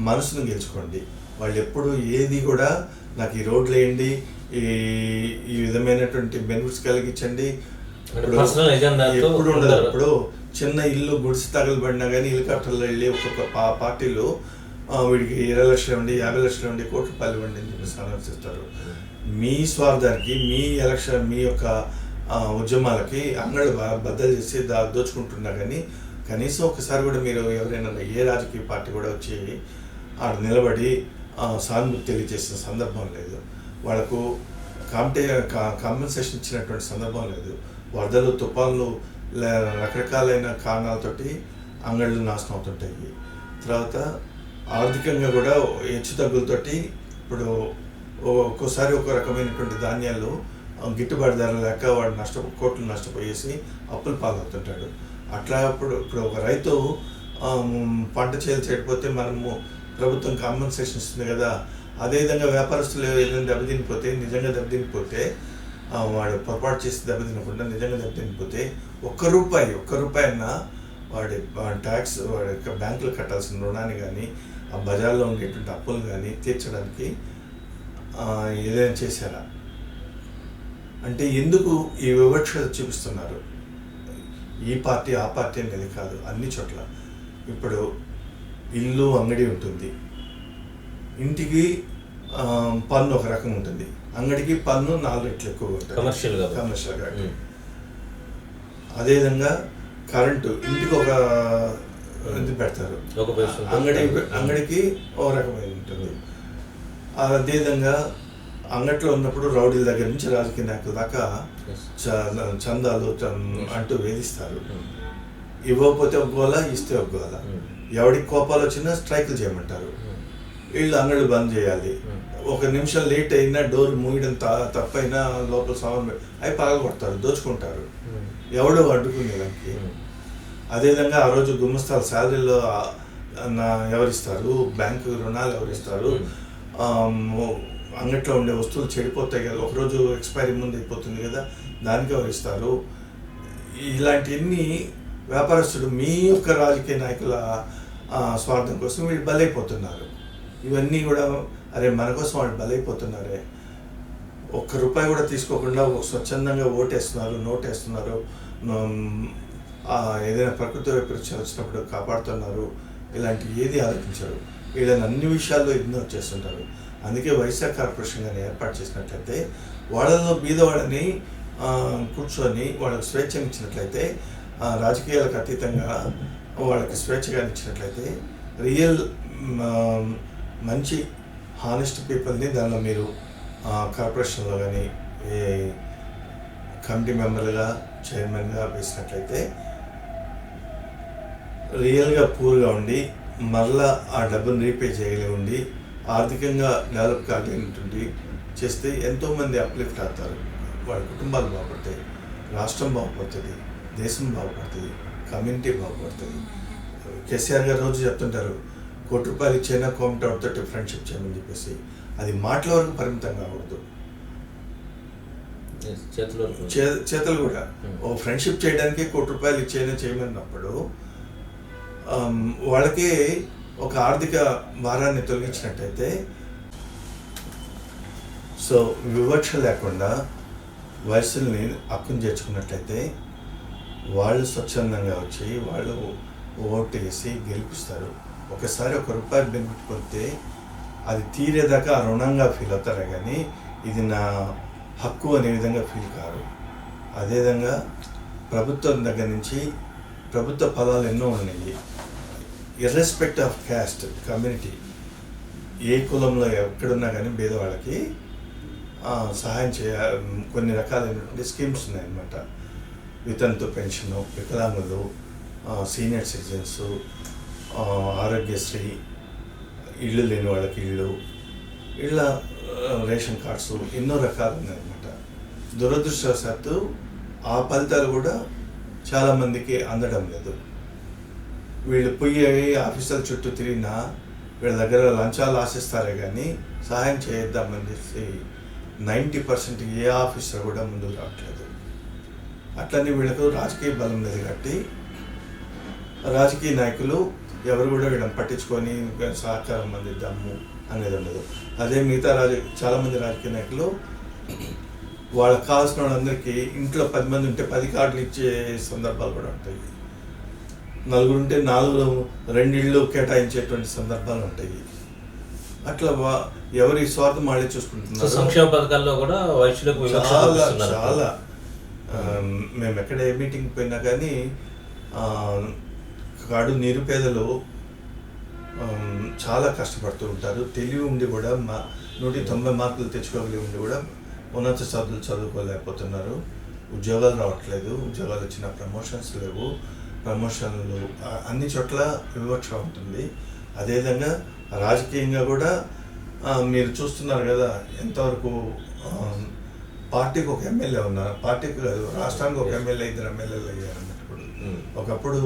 మనసును గెలుచుకోండి. వాళ్ళు ఎప్పుడు ఏది కూడా నాకు ఈ రోడ్లు వేయండి, ఈ విధమైనటువంటి బెనిఫిట్స్ కలిగించండి ఎప్పుడు ఉండదు. ఇప్పుడు చిన్న ఇల్లు గుడిసి తగలబడినా కానీ హెలికాప్టర్లో వెళ్ళి ఒక్కొక్క పార్టీలు వీడికి 20 లక్షలు ఇవ్వండి, 50 లక్షలు ఇవ్వండి, కోటి రూపాయలు ఇవ్వండి అని చెప్పేసి ఆలోచిస్తారు. మీ స్వార్థానికి, మీ ఎలక్షన్, మీ యొక్క ఉద్యమాలకి అంగళ్ళు బద్దలు చేసి దోచుకుంటున్నా కానీ కనీసం ఒకసారి కూడా మీరు ఎవరైనా ఏ రాజకీయ పార్టీ కూడా వచ్చి ఆడ నిలబడి సానుభూతి తెలియజేసిన సందర్భం లేదు. వాళ్ళకు కాంపెన్సేషన్ ఇచ్చినటువంటి సందర్భం లేదు. వరదలు, తుఫాన్లు, రకరకాలైన కారణాలతోటి అంగళ్ళు నాశనం అవుతుంటాయి. తర్వాత ఆర్థికంగా కూడా హెచ్చు తగ్గులతోటి ఇప్పుడు ఒక్కోసారి ఒక రకమైనటువంటి ధాన్యాలు గిట్టుబాటు ధర లేక వాడు కోట్లు నష్టపోయేసి అప్పులు పాలవుతుంటాడు. అట్లా ఇప్పుడు ఒక రైతు పంట చేలు చెడిపోతే మనము ప్రభుత్వం కాంపెన్సేషన్ ఇస్తుంది కదా, అదేవిధంగా వ్యాపారస్తులు ఏదైనా నిజంగా దెబ్బతినిపోతే వాడు పొరపాటు చేసి దెబ్బతినకుండా నిజంగా దెబ్బతినిపోతే ఒక్క రూపాయి అన్నా వాడి ట్యాక్స్ వాడి యొక్క బ్యాంకులు కట్టాల్సిన రుణాన్ని కానీ ఆ బజార్లో ఉండేటువంటి అప్పులు కానీ తీర్చడానికి ఏదైనా చేశారా? అంటే ఎందుకు ఈ వివక్ష చూపిస్తున్నారు? ఈ పార్టీ ఆ పార్టీ అనేది కాదు, అన్ని చోట్ల. ఇప్పుడు ఇల్లు అంగడి ఉంటుంది, ఇంటికి పన్ను ఒక రకం ఉంటుంది, అంగడికి పన్ను 4 రెట్లు ఎక్కువ ఉంటుంది కమర్షియల్గా. అదేవిధంగా కరెంటు ఇంటికి ఒక ఇది పెడతారు, అంగడికి ఒక రకమైన ఉంటుంది. అదేవిధంగా అంగట్లో ఉన్నప్పుడు రౌడీల దగ్గర నుంచి రాజకీయ నాయకుల దాకా చందాలు అంటూ వేధిస్తారు. ఇవ్వకపోతే ఒక గోల, ఇస్తే ఒక గోల. ఎవడికి కోపాలు వచ్చినా స్ట్రైకులు చేయమంటారు. వీళ్ళు అంగళ్ళు బంద్ చేయాలి. 1 నిమిషం లేట్ అయినా డోర్ మూయడం తప్పైనా లోపల సామాన్ అవి పగలగొడతారు, దోచుకుంటారు. ఎవడో అడ్డుకునే దానికి. అదేవిధంగా ఆ రోజు గుమ్మస్తాల శాలరీలో ఎవరిస్తారు, బ్యాంకు రుణాలు ఎవరిస్తారు, అంగట్లో ఉండే వస్తువులు చెడిపోతాయి కదా, ఒకరోజు ఎక్స్పైరీ ముందు అయిపోతుంది కదా, దానికి ఎవరిస్తారు. ఇలాంటివన్నీ వ్యాపారస్తుడు మీ యొక్క రాజకీయ నాయకుల స్వార్థం కోసం వీళ్ళు బలైపోతున్నారు. ఇవన్నీ కూడా అరే మన కోసం వాళ్ళు బలైపోతున్నారే, ₹1 కూడా తీసుకోకుండా స్వచ్ఛందంగా ఓటేస్తున్నారు, నోటేస్తున్నారు, ఏదైనా ప్రకృతి వైపరీత్యాలు వచ్చినప్పుడు కాపాడుతున్నారు. ఇలాంటి ఏది ఆలోచించారు. వీళ్ళని అన్ని విషయాల్లో ఇగ్నోర్ చేస్తుంటారు. అందుకే వైశాఖ కార్పొరేషన్ కానీ ఏర్పాటు చేసినట్లయితే వాళ్ళలో బీదవాళ్ళని కూర్చొని వాళ్ళకి స్వేచ్ఛనిచ్చినట్లయితే, రాజకీయాలకు అతీతంగా వాళ్ళకి స్వేచ్ఛగా ఇచ్చినట్లయితే రియల్ మంచి హానెస్ట్ పీపుల్ని దానిలో మీరు కార్పొరేషన్లో కానీ కమిటీ మెంబర్గా చైర్మన్గా వేసినట్లయితే రియల్గా పూర్గా ఉండి మరలా ఆ డబ్బును రీపే చేయగలిగి ఉండి ఆర్థికంగా డెవలప్ కాగలిగినటువంటి చేస్తే ఎంతోమంది అప్లిఫ్ట్ అవుతారు. వాళ్ళ కుటుంబాలు బాగుపడతాయి, రాష్ట్రం బాగుపడుతుంది, దేశం బాగుపడుతుంది, కమ్యూనిటీ బాగుపడుతుంది. కేసీఆర్ గారు రోజు చెప్తుంటారు, ₹1 ఇచ్చైనా కోమటోడితో ఫ్రెండ్షిప్ చేయమని చెప్పేసి. అది మాటల వరకు పరిమితం కాకూడదు, చేతులు కూడా. ఓ ఫ్రెండ్షిప్ చేయడానికి ₹1 ఇచ్చైనా చేయమన్నప్పుడు వాళ్ళకి ఒక ఆర్థిక భారాన్ని తొలగించినట్టయితే, సో వివక్ష లేకుండా వయసుల్ని హక్కును చేర్చుకున్నట్లయితే వాళ్ళు స్వచ్ఛందంగా వచ్చి వాళ్ళు ఓటు వేసి గెలిపిస్తారు. ఒకసారి ₹1 బెనిఫిట్ పొందితే అది తీరేదాకా ఆ రుణంగా ఫీల్ అవుతారే కానీ ఇది నా హక్కు అనే విధంగా ఫీల్ కారు. అదేవిధంగా ప్రభుత్వం దగ్గర నుంచి ప్రభుత్వ పదాలు ఎన్నో ఉన్నాయి. ఇర్రెస్పెక్ట్ ఆఫ్ క్యాస్ట్, కమ్యూనిటీ, ఏ కులంలో ఎక్కడున్నా కానీ పేదవాళ్ళకి సహాయం కొన్ని రకాలైనటువంటి స్కీమ్స్ ఉన్నాయన్నమాట. వితంతు పెన్షను, వికలాంగులు, సీనియర్ సిటిజన్స్, ఆరోగ్యశ్రీ, ఇళ్ళు లేని వాళ్ళకి ఇళ్ళ రేషన్ కార్డ్స్, ఎన్నో రకాలు ఉన్నాయన్నమాట. దురదృష్టవశాత్తు ఆ ఫలితాలు కూడా చాలామందికి అందడం లేదు. వీళ్ళు పోయి ఆఫీసర్ల చుట్టూ తిరిగినా వీళ్ళ దగ్గర లంచాలు ఆశిస్తారే కానీ సహాయం చేద్దామని చెప్పి 90% ఏ ఆఫీసర్ కూడా ముందుకు రావట్లేదు. అట్లనే వీళ్ళకు రాజకీయ బలం లేదు కాబట్టి రాజకీయ నాయకులు ఎవరు కూడా వీళ్ళని పట్టించుకొని సహకారం అందిద్దాము అనేది ఉండదు. అదే మిగతా చాలామంది రాజకీయ నాయకులు వాళ్ళకి కావాల్సిన వాళ్ళందరికీ ఇంట్లో 10 మంది ఉంటే 10 కార్డులు ఇచ్చే సందర్భాలు కూడా ఉంటాయి. 4 ఉంటే 2 ఇళ్ళు కేటాయించేటువంటి సందర్భాలు ఉంటాయి. అట్లా ఎవరి స్వార్థం వాళ్ళే చూసుకుంటున్నారు. సంక్షేమ పథకాల్లో కూడా వైశ్యులకు చాలా మేము ఎక్కడ ఏ మీటింగ్ పోయినా కానీ కాడు నిరుపేదలు చాలా కష్టపడుతూ ఉంటారు. తెలివి ఉండి కూడా 190 మార్కులు తెచ్చుకోగలిగి ఉండి కూడా ఉన్నత చదువుకోలేకపోతున్నారు. ఉద్యోగాలు రావట్లేదు, ఉద్యోగాలు వచ్చిన ప్రమోషన్స్ లేవు, ప్రమోషన్లు అన్ని చోట్ల వివక్ష ఉంటుంది. అదేవిధంగా రాజకీయంగా కూడా మీరు చూస్తున్నారు కదా ఎంతవరకు పార్టీకి ఒక ఎమ్మెల్యే ఉన్నారు, పార్టీకి కాదు రాష్ట్రానికి ఒక ఎమ్మెల్యే, 2 ఎమ్మెల్యేలు అయ్యారు అన్నప్పుడు. ఒకప్పుడు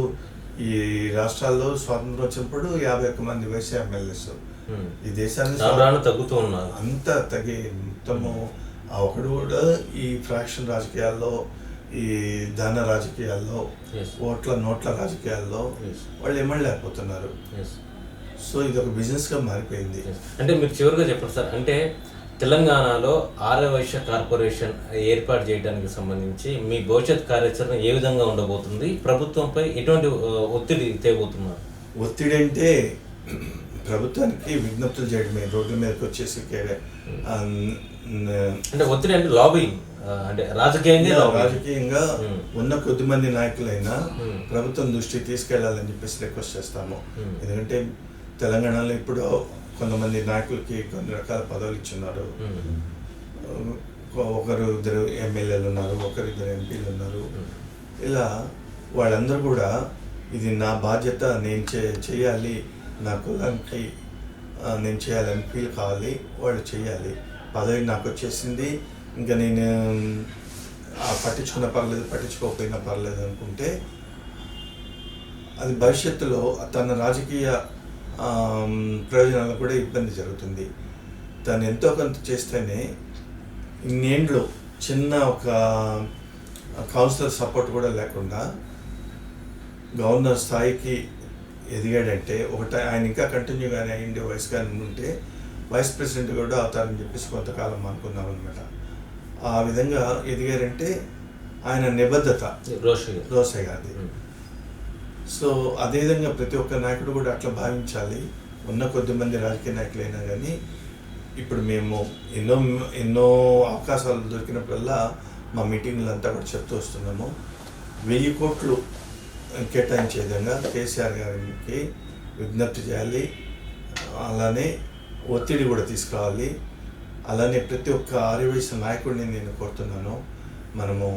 ఈ రాష్ట్రాల్లో స్వాతంత్రం వచ్చినప్పుడు 51 మంది వైస్ ఎమ్మెల్యేస్ ఈ దేశాన్ని తగ్గుతూ ఉన్నారు. అంతా తగ్గి మొత్తము ఆ ఒకడు కూడా ఈ ఫ్రాక్షన్ రాజకీయాల్లో, ఈ ధన రాజకీయాల్లో, నోట్ల రాజకీయాల్లో వాళ్ళు ఎమ్మెల్యేకపోతున్నారు. సో ఇది ఒక బిజినెస్గా మారిపోయింది. అంటే మీరు చివరిగా చెప్పండి సార్, అంటే తెలంగాణలో ఆర్యవైశ్య కార్పొరేషన్ ఏర్పాటు చేయడానికి సంబంధించి మీ భవిష్యత్ కార్యాచరణ ఏ విధంగా ఉండబోతుంది? ప్రభుత్వంపై ఎటువంటి ఒత్తిడి తేబోతున్నారు? ఒత్తిడి అంటే ప్రభుత్వానికి విజ్ఞప్తులు చేయడమే, రోడ్ల మీదకి వచ్చేసి అంటే ఒత్తిడి అంటే లాబింగ్, అంటే రాజకీయంగా ఉన్న కొద్దిమంది నాయకులైనా ప్రభుత్వం దృష్టికి తీసుకెళ్లాలని చెప్పేసి రిక్వెస్ట్ చేస్తాము. ఎందుకంటే తెలంగాణలో ఇప్పుడు కొంతమంది నాయకులకి కొన్ని రకాల పదవులు ఇచ్చున్నారు. 1-2 ఎమ్మెల్యేలు ఉన్నారు, 1-2 ఎంపీలు ఉన్నారు. ఇలా వాళ్ళందరూ కూడా ఇది నా బాధ్యత, నేను చేయాలి, నా కులానికి నేను చేయాలని ఫీల్ కావాలి, వాళ్ళు చేయాలి. పదవి నాకు వచ్చేసింది, ఇంకా నేను పట్టించుకున్నా పర్లేదు, పట్టించుకోకపోయినా పర్లేదు అనుకుంటే అది భవిష్యత్తులో తన రాజకీయ ప్రయోజనాలకు కూడా ఇబ్బంది జరుగుతుంది. తను ఎంతో కొంత చేస్తేనే ఇన్నేండ్లు చిన్న ఒక కౌన్సిలర్ సపోర్ట్ కూడా లేకుండా గవర్నర్ స్థాయికి ఎదిగాడంటే ఆయన ఇంకా కంటిన్యూగానే అయ్యిండే వయసుగానే ఉంటే వైస్ ప్రెసిడెంట్ కూడా అవుతారని చెప్పేసి కొంతకాలం అనుకున్నాం అనమాట. ఆ విధంగా ఎదిగారంటే ఆయన నిబద్ధత రోసే గారి. సో అదేవిధంగా ప్రతి ఒక్క నాయకుడు కూడా అట్లా భావించాలి. ఉన్న కొద్దిమంది రాజకీయ నాయకులైనా కానీ ఇప్పుడు మేము ఎన్నో అవకాశాలు దొరికినప్పుడల్లా మా మీటింగ్లు అంతా కూడా చెప్తూ వస్తున్నాము. 1000 కోట్లు కేటాయించే విధంగా కేసీఆర్ గారికి విజ్ఞప్తి చేయాలి. అలానే ఒత్తిడి కూడా తీసుకురావాలి. అలానే ప్రతి ఒక్క ఆర్యవైశ్య నాయకుడిని నేను కోరుతున్నాను, మనము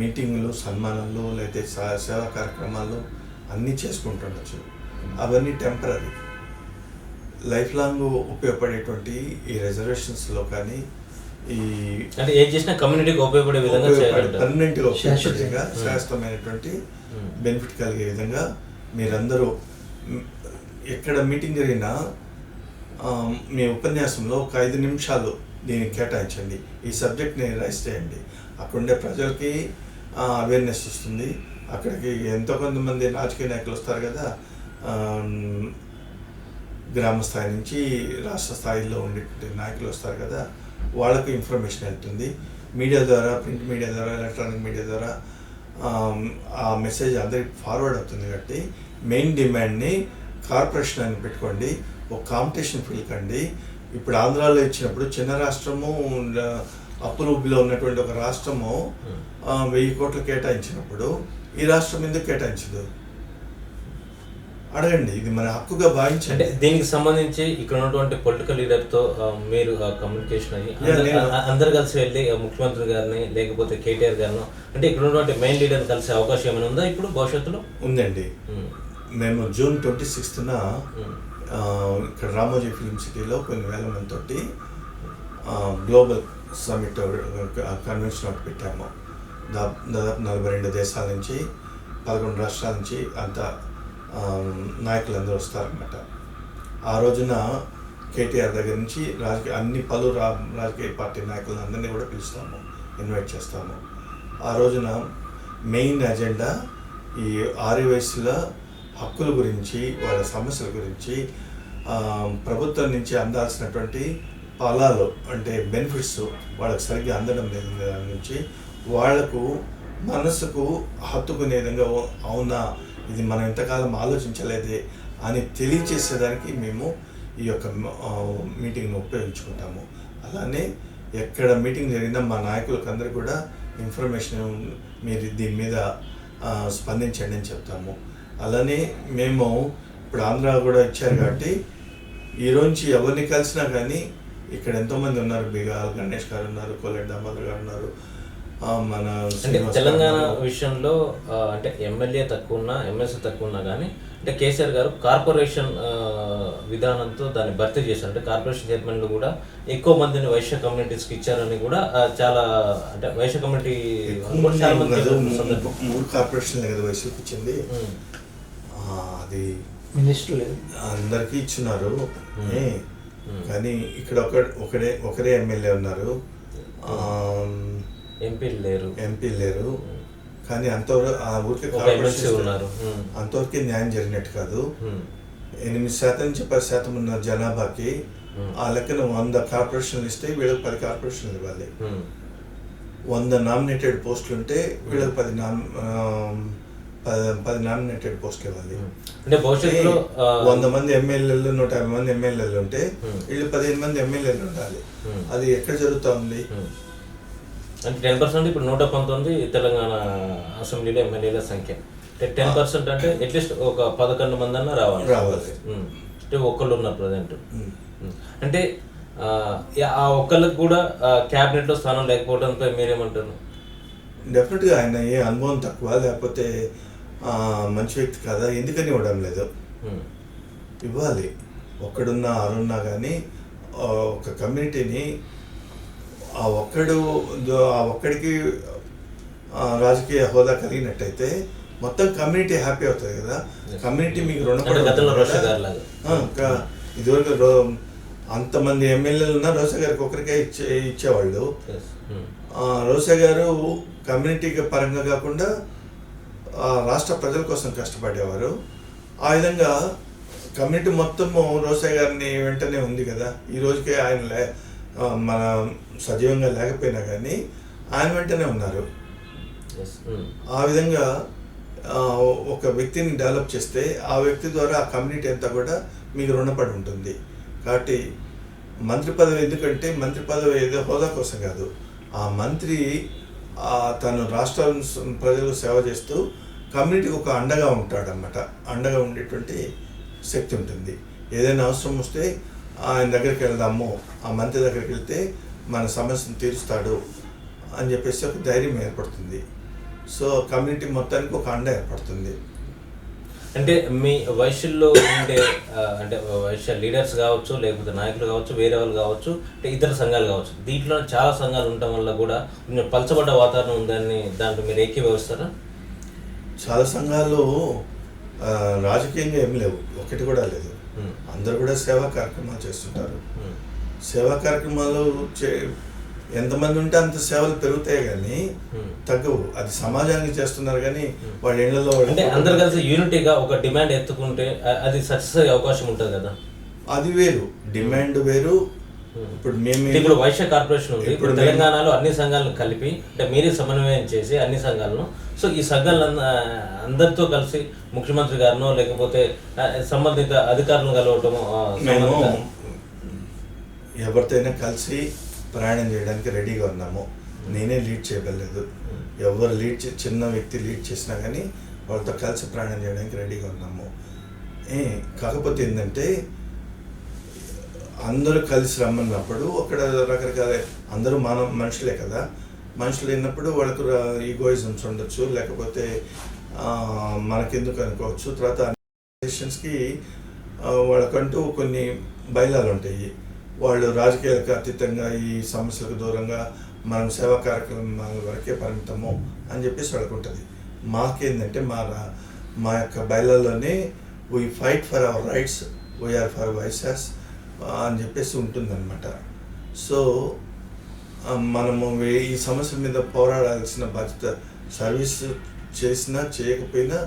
మీటింగులు, సన్మానాలు, లేదా సేవా కార్యక్రమాలు అన్నీ చేసుకుంటుండొచ్చు. అవన్నీ టెంపరీ, లైఫ్ లాంగ్ ఉపయోగపడేటువంటి ఈ రిజర్వేషన్స్లో కానీ ఈ అంటే ఏం చేసినా కమ్యూనిటీకి ఉపయోగపడే విధంగా పర్మనెంట్గా ఉపయోగపడేగా శాశ్వతమైనటువంటి బెనిఫిట్ కలిగే విధంగా మీరందరూ ఎక్కడ మీటింగ్ జరిగినా మీ ఉపన్యాసంలో ఒక 5 నిమిషాలు దీనికి కేటాయించండి, ఈ సబ్జెక్ట్ని రైజ్ చేయండి. అక్కడుండే ప్రజలకి అవేర్నెస్ వస్తుంది. అక్కడికి ఎంతో కొంతమంది రాజకీయ నాయకులు వస్తారు కదా, గ్రామ స్థాయి నుంచి రాష్ట్ర స్థాయిలో ఉండేటువంటి నాయకులు వస్తారు కదా, వాళ్ళకి ఇన్ఫర్మేషన్ వెళ్తుంది. మీడియా ద్వారా, ప్రింట్ మీడియా ద్వారా, ఎలక్ట్రానిక్ మీడియా ద్వారా ఆ మెసేజ్ అందరికి ఫార్వర్డ్ అవుతుంది. కాబట్టి మెయిన్ డిమాండ్ని కార్పొరేషన్ అని పెట్టుకోండి, ఒక కాంపిటీషన్ ఫీల్ కండి. ఇప్పుడు ఆంధ్రాలో ఇచ్చినప్పుడు చిన్న రాష్ట్రము, అప్పుల ఉబ్బిలో ఉన్నటువంటి ఒక రాష్ట్రము 1000 కోట్లు కేటాయించినప్పుడు ఈ రాష్ట్రం ఎందుకు కేటాయించదు అడగండి. ఇది మన హక్కుగా భావించండి. దీనికి సంబంధించి ఇక్కడ ఉన్నటువంటి పొలిటికల్ లీడర్తో మీరు కమ్యూనికేషన్ అయ్యి అందరు కలిసి వెళ్ళి ముఖ్యమంత్రి గారిని లేకపోతే కేటీఆర్ గారిని, అంటే ఇక్కడ ఉన్నటువంటి మెయిన్ లీడర్ కలిసే అవకాశం ఏమైనా ఉందా ఇప్పుడు భవిష్యత్తులో? ఉందండి. మేము June 26న ఇక్కడ రామోజీ ఫిల్మ్ సిటీలో కొన్ని వేల మందితోటి గ్లోబల్ సమిట్ కన్వెన్షన్ ఒకటి పెట్టాము. దాదాపు 42 దేశాల నుంచి, 11 రాష్ట్రాల నుంచి అంతా నాయకులందరూ వస్తారన్నమాట. ఆ రోజున కేటీఆర్ దగ్గర నుంచి అన్ని పలు రాజకీయ పార్టీ నాయకులందరినీ కూడా పిలుస్తాము, ఇన్వైట్ చేస్తాము. ఆ రోజున మెయిన్ ఎజెండా ఈ ఆర్యవైశ్యుల హక్కుల గురించి, వాళ్ళ సమస్యల గురించి, ప్రభుత్వం నుంచి అందాల్సినటువంటి ఫలాలు అంటే బెనిఫిట్స్ వాళ్ళకి సరిగ్గా అందడం లేదు దాని నుంచి వాళ్లకు మనసుకు హత్తుకునే విధంగా, అవునా ఇది మనం ఇంతకాలం ఆలోచించలేదే అని తెలియచేసేదానికి మేము ఈ యొక్క మీటింగ్ను ఉపయోగించుకుంటాము. అలానే ఎక్కడ మీటింగ్ జరిగినా మా నాయకులకు అందరికీ కూడా ఇన్ఫర్మేషన్ మీరు దీని మీద స్పందించండి అని చెప్తాము. అలానే మేము ఇప్పుడు ఆంధ్ర కూడా ఇచ్చారు కాబట్టి ఈరోజు ఎవరిని కలిసినా కానీ ఇక్కడ ఎంతోమంది ఉన్నారు. బిగాల్ గణేష్ గారు ఉన్నారు, కోలెట్ దామోదర్ గారు ఉన్నారు, మన అంటే శ్రీనివాస్ తెలంగాణ గారు. విషయంలో అంటే ఎమ్మెల్యే తక్కువ ఉన్నా ఎమ్మెల్సీ తక్కువ ఉన్నా కానీ అంటే కేసీఆర్ గారు కార్పొరేషన్ విధానంతో దాన్ని భర్తీ చేశారు. అంటే కార్పొరేషన్ చైర్మన్లు కూడా ఎక్కువ మందిని వైశ్య కమ్యూనిటీస్కి ఇచ్చారని కూడా చాలా అంటే వైశ్య కమ్యూనిటీ చాలా మంది కాదు, సందర్భం. 3 కార్పొరేషన్లు కదా వైసీపీ ఇచ్చింది. అది మినిస్టర్ లేదు. అందరికీ ఇచ్చినారు. కానీ ఇక్కడ ఒకరే ఎమ్మెల్యే ఉన్నారు, ఎంపీ లేరు. కానీ అంతవరకు ఆ ఊరికి ఉన్నారు. అంతవరకే న్యాయం జరిగినట్టు కాదు. 8% నుంచి 10% ఉన్న జనాభాకి ఆ లెక్కన 100 కార్పొరేషన్లు ఇస్తే వీళ్ళకి 10 కార్పొరేషన్లు ఇవ్వాలి. 100 నామినేటెడ్ పోస్టులు ఉంటే వీళ్ళకి 10 నామినేటెడ్ పోస్టులు ఇవ్వాలి. అంటే భవిష్యత్తులో 100 మంది ఎమ్మెల్యేలు 150 మంది ఎమ్మెల్యేలు ఉంటే వీళ్ళు 15 మంది ఎమ్మెల్యేలు ఉండాలి. అది ఎక్కడ జరుగుతూ ఉంది? అంటే 10% ఇప్పుడు 119 తెలంగాణ అసెంబ్లీలో ఎమ్మెల్యేల సంఖ్య. అంటే 10% అంటే అట్లీస్ట్ ఒక 11 మంది అన్నా రావాలి. అంటే ఒక్కళ్ళు ఉన్నారు ప్రజెంట్. అంటే ఆ ఒక్కళ్ళకి కూడా క్యాబినెట్లో స్థానం లేకపోవడంపై మీరేమంటారు? డెఫినెట్గా ఆయన ఏ అనుభవం తక్కువ, లేకపోతే మంచి వ్యక్తి కదా, ఎందుకని ఇవ్వడం లేదు? ఇవ్వాలి. ఒక్కడున్నా ఆరున్నా కానీ ఒక కమ్యూనిటీని ఆ ఒక్కడికి రాజకీయ హోదా కలిగినట్టయితే మొత్తం కమ్యూనిటీ హ్యాపీ అవుతుంది కదా. కమ్యూనిటీ మీకు ఇదివరకు అంతమంది ఎమ్మెల్యేలు ఉన్నా రోసా గారికి ఒకరికే ఇచ్చేవాళ్ళు. రోసా గారు కమ్యూనిటీ పరంగా కాకుండా రాష్ట్ర ప్రజల కోసం కష్టపడేవారు. ఆ విధంగా కమ్యూనిటీ మొత్తము రోసా గారిని వెంటనే ఉంది కదా. ఈ రోజుకే ఆయన మన సజీవంగా లేకపోయినా కానీ ఆయన వెంటనే ఉన్నారు. ఆ విధంగా ఒక వ్యక్తిని డెవలప్ చేస్తే ఆ వ్యక్తి ద్వారా ఆ కమ్యూనిటీ అంతా కూడా మీకు రుణపడి ఉంటుంది. కాబట్టి మంత్రి పదవి ఎందుకంటే మంత్రి పదవి ఏదో హోదా కోసం కాదు. ఆ మంత్రి తను రాష్ట్ర ప్రజలకు సేవ చేస్తూ కమ్యూనిటీకి ఒక అండగా ఉంటాడన్నమాట. అండగా ఉండేటువంటి శక్తి ఉంటుంది. ఏదైనా అవసరం వస్తే ఆయన దగ్గరికి వెళ్దాము, ఆ మంత్రి దగ్గరికి వెళ్తే మన సమస్యను తీరుస్తాడు అని చెప్పేసి ఒక ధైర్యం ఏర్పడుతుంది. సో కమ్యూనిటీ మొత్తానికి ఒక అండ ఏర్పడుతుంది. అంటే మీ వైశ్యుల్లో ఉండే అంటే వైశ్య లీడర్స్ కావచ్చు, లేకపోతే నాయకులు కావచ్చు, వేరే వాళ్ళు కావచ్చు, అంటే ఇతర సంఘాలు కావచ్చు, దీంట్లో చాలా సంఘాలు ఉండటం వల్ల కూడా కొంచెం పలచబడ్డ వాతావరణం ఉందని దాంట్లో మీరు ఏకీభవిస్తారా? చాలా సంఘాలు రాజకీయంగా ఏం లేవు, ఒకటి కూడా లేదు. అందరూ కూడా సేవా కార్యక్రమాలు చేస్తుంటారు. సేవా కార్యక్రమాలు ఎంతమంది ఉంటే అంత సేవలు పెరుగుతాయి కానీ తగ్గవు. అది సమాజానికి చేస్తున్నారు కానీ వాళ్ళ ఇళ్లలో అంటే అందరు కలిసి యూనిటీగా ఒక డిమాండ్ ఎత్తుకుంటే అది సక్సెస్ అయ్యే అవకాశం ఉంటుంది కదా. అది వేరు, డిమాండ్ వేరు. ఇప్పుడు వైశ్య కార్పొరేషన్ ఉంది. ఇప్పుడు తెలంగాణలో అన్ని సంఘాలను కలిపి అంటే మీరే సమన్వయం చేసి అన్ని సంఘాలను, సో ఈ సంఘాలను అందరితో కలిసి ముఖ్యమంత్రి గారినో లేకపోతే సంబంధిత అధికారులను కలవటము, మేము ఎవరితోనైనా కలిసి ప్రయాణం చేయడానికి రెడీగా ఉన్నాము. నేనే లీడ్ చేయగలేదు. ఎవరు చిన్న వ్యక్తి లీడ్ చేసినా కానీ వాళ్ళతో కలిసి ప్రయాణం చేయడానికి రెడీగా ఉన్నాము. కాకపోతే ఏంటంటే అందరూ కలిసి రమ్మన్నప్పుడు అక్కడ రకరకాల అందరూ మనుషులే కదా. మనుషులు అయినప్పుడు వాళ్ళకు ఈగోయిజమ్స్ ఉండొచ్చు, లేకపోతే మనకెందుకు అనుకోవచ్చు. తర్వాత అడ్మినిస్ట్రేషన్స్కి వాళ్ళకంటూ కొన్ని బయలాలు ఉంటాయి. వాళ్ళు రాజకీయాలకు అతీతంగా ఈ సమస్యలకు దూరంగా మనం సేవా కార్యక్రమాల వరకే పరిమితము అని చెప్పేసి వాళ్ళకు ఉంటుంది. మాకేంటంటే మా యొక్క బయలాల్లోనే we fight for our rights, we are for voices అని చెప్పేసి ఉంటుందన్నమాట. సో మనము ఈ సమస్య మీద పోరాడాల్సిన బాధ్యత, సర్వీస్ చేసినా చేయకపోయినా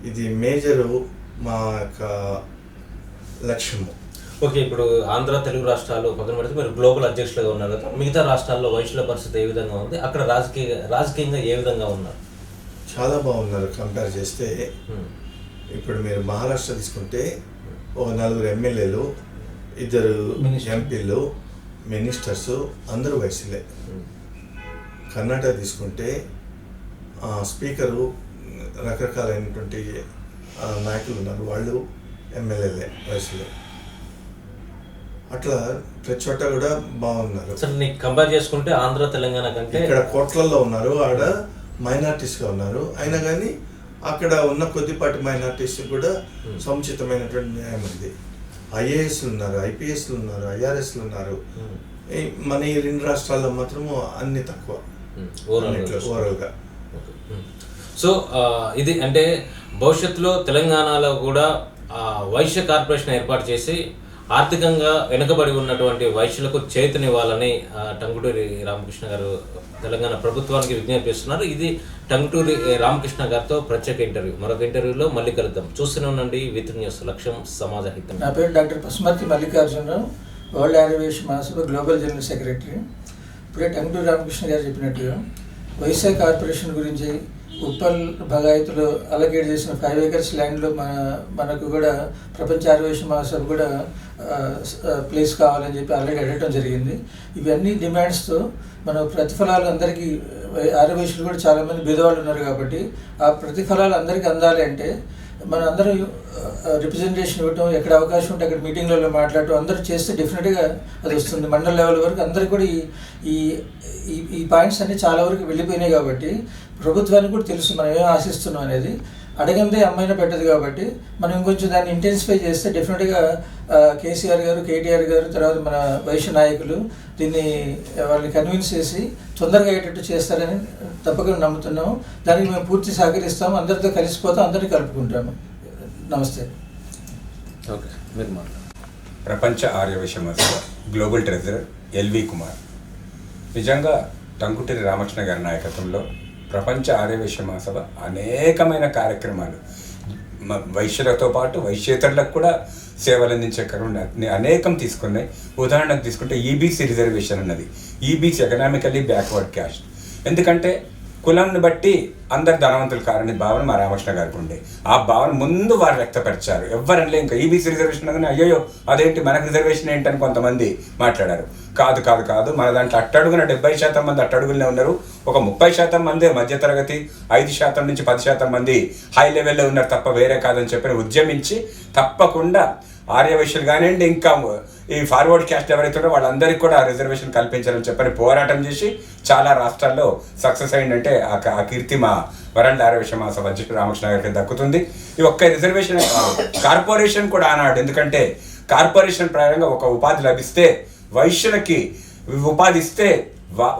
ఇది మేజరు మా యొక్క లక్ష్యము. ఓకే, ఇప్పుడు ఆంధ్ర తెలుగు రాష్ట్రాలు పక్కన పెడితే మీరు గ్లోబల్ అధ్యక్షులుగా ఉన్నారు కదా. మిగతా రాష్ట్రాల్లో వైశ్యుల పరిస్థితి ఏ విధంగా ఉంది? అక్కడ రాజకీయంగా ఏ విధంగా ఉన్నారు? చాలా బాగున్నారు కంపేర్ చేస్తే. ఇప్పుడు మీరు మహారాష్ట్ర తీసుకుంటే ఒక 4 ఎమ్మెల్యేలు, 2 ఎంపీలు, మినిస్టర్స్ అందరూ వైశ్యులే. కర్ణాటక తీసుకుంటే స్పీకరు, రకరకాలైనటువంటి నాయకులు ఉన్నారు, వాళ్ళు ఎమ్మెల్యేలే వైశ్యులే. అట్లా ప్రతి చోట కూడా బాగున్నారు. సార్ నీకు కంపేర్ చేసుకుంటే ఆంధ్ర తెలంగాణ కంటే ఇక్కడ కోట్లల్లో ఉన్నారు, ఆడ మైనార్టీస్గా ఉన్నారు. అయినా కానీ అక్కడ ఉన్న కొద్దిపాటి మైనార్టీస్ కూడా సముచితమైనటువంటి న్యాయం ఉంది. ఐఏఎస్లు ఉన్నారు, ఐపీఎస్లు ఉన్నారు, ఐఆర్ఎస్లు ఉన్నారు. మన ఈ 2 రాష్ట్రాల్లో మాత్రము అన్ని తక్కువ ఓవరాల్గా. సో ఇది అంటే భవిష్యత్తులో తెలంగాణలో కూడా వైశ్య కార్పొరేషన్ ఏర్పాటు చేసి ఆర్థికంగా వెనుకబడి ఉన్నటువంటి వైశ్యులకు చేతునివ్వాలని టంగుటూరి రామకృష్ణ గారు తెలంగాణ ప్రభుత్వానికి విజ్ఞప్తి చేస్తున్నారు. ఇది టంగుటూరి రామకృష్ణ గారితో ప్రత్యేక ఇంటర్వ్యూ. మరొక ఇంటర్వ్యూలో మళ్ళీ కలుద్దాం. చూస్తూనే ఉండండి విత్ న్యూస్. లక్ష్యం సమాజ హితం. నా పేరు డాక్టర్ పసుమర్తి మల్లికార్జునరావు, వరల్డ్ ఆర్యవైశ్య మహాసభ గ్లోబల్ జనరల్ సెక్రటరీ. ఇప్పుడే టంగుటూరి రామకృష్ణ గారు చెప్పినట్టుగా వైశ్య కార్పొరేషన్ గురించి ఉప్పల్ భగాయత్లో అలకేట్ చేసిన 5 acres ల్యాండ్లో మనకు కూడా ప్రపంచ ఆర్యవైశ్య మహాసభ కూడా ప్లేస్ కావాలని చెప్పి ఆల్రెడీ అడగటం జరిగింది. ఇవన్నీ డిమాండ్స్తో మన ప్రతిఫలాలు అందరికీ, ఆర్యవైశ్యులు కూడా చాలామంది పేదవాళ్ళు ఉన్నారు కాబట్టి ఆ ప్రతిఫలాలు అందరికీ అందాలి అంటే మన అందరూ రిప్రజెంటేషన్ ఇవ్వటం, ఎక్కడ అవకాశం ఉంటే అక్కడ మీటింగ్లలో మాట్లాడటం అందరూ చేస్తే డెఫినెట్గా అది వస్తుంది. మండల లెవెల్ వరకు అందరికీ కూడా ఈ పాయింట్స్ అన్నీ చాలా వరకు వెళ్ళిపోయినాయి కాబట్టి ప్రభుత్వానికి కూడా తెలుసు మనం ఏం ఆశిస్తున్నాం అనేది. అడగందే అమ్మాయినా పెట్టదు కాబట్టి మనం ఇంకొంచెం దాన్ని ఇంటెన్సిఫై చేస్తే డెఫినెట్గా కేసీఆర్ గారు, కేటీఆర్ గారు, తర్వాత మన వైశ్య నాయకులు దీన్ని వాళ్ళని కన్విన్స్ చేసి తొందరగా అయ్యేటట్టు చేస్తారని తప్పకుండా నమ్ముతున్నాము. దానికి మేము పూర్తి సహకరిస్తాము, అందరితో కలిసిపోతాం, అందరినీ కలుపుకుంటాము. నమస్తే. ఓకే, మీరు మాట్లాడండి. ప్రపంచ ఆర్యవైశ్య మహాసభ గ్లోబల్ ట్రెజరర్ ఎల్వి కుమార్. నిజంగా టంగుటూరి రామకృష్ణ గారి నాయకత్వంలో ప్రపంచ ఆర్యవైశ్య మహాసభ అనేకమైన కార్యక్రమాలు వైశ్యులతో పాటు వైశ్యేతరులకు కూడా సేవలు అందించే కార్యక్రమాలు అనేకం తీసుకున్నాయి. ఉదాహరణకు తీసుకుంటే ఈబీసీ రిజర్వేషన్ అన్నది. EBC economically backward caste. ఎందుకంటే కులంని బట్టి అందరు ధనవంతులు కారని భావన మా రామకృష్ణ గారికి ఉండే. ఆ భావన ముందు వారు వ్యక్తపరిచారు. ఎవరనలే ఇంకా ఈబీసీ రిజర్వేషన్ అనగానే అయ్యో అదేంటి మనకు రిజర్వేషన్ ఏంటని కొంతమంది మాట్లాడారు. కాదు కాదు కాదు మన దాంట్లో అట్టడుగున 70% మంది అట్టడుగులనే ఉన్నారు. ఒక 30% మంది మధ్యతరగతి, 5% నుంచి 10% మంది హై లెవెల్లో ఉన్నారు తప్ప వేరే కాదని చెప్పి ఉద్యమించి తప్పకుండా ఆర్యవైశ్యులు కానివ్వండి, ఇంకా ఈ ఫార్వర్డ్ క్యాస్ట్ ఎవరైతే ఉన్నారో వాళ్ళందరికీ కూడా రిజర్వేషన్ కల్పించాలని చెప్పని పోరాటం చేసి చాలా రాష్ట్రాల్లో సక్సెస్ అయిందంటే ఆ కీర్తి మా వరల్డ్ ఆర్యవైశ్య మహాసభ అధ్యక్షుడు రామకృష్ణ గారికి దక్కుతుంది. ఈ ఒక్క రిజర్వేషన్ కార్పొరేషన్ కూడా అన్నాడు. ఎందుకంటే కార్పొరేషన్ ప్రకారంగా ఒక ఉపాధి లభిస్తే, వైశ్యులకి ఉపాధి ఇస్తే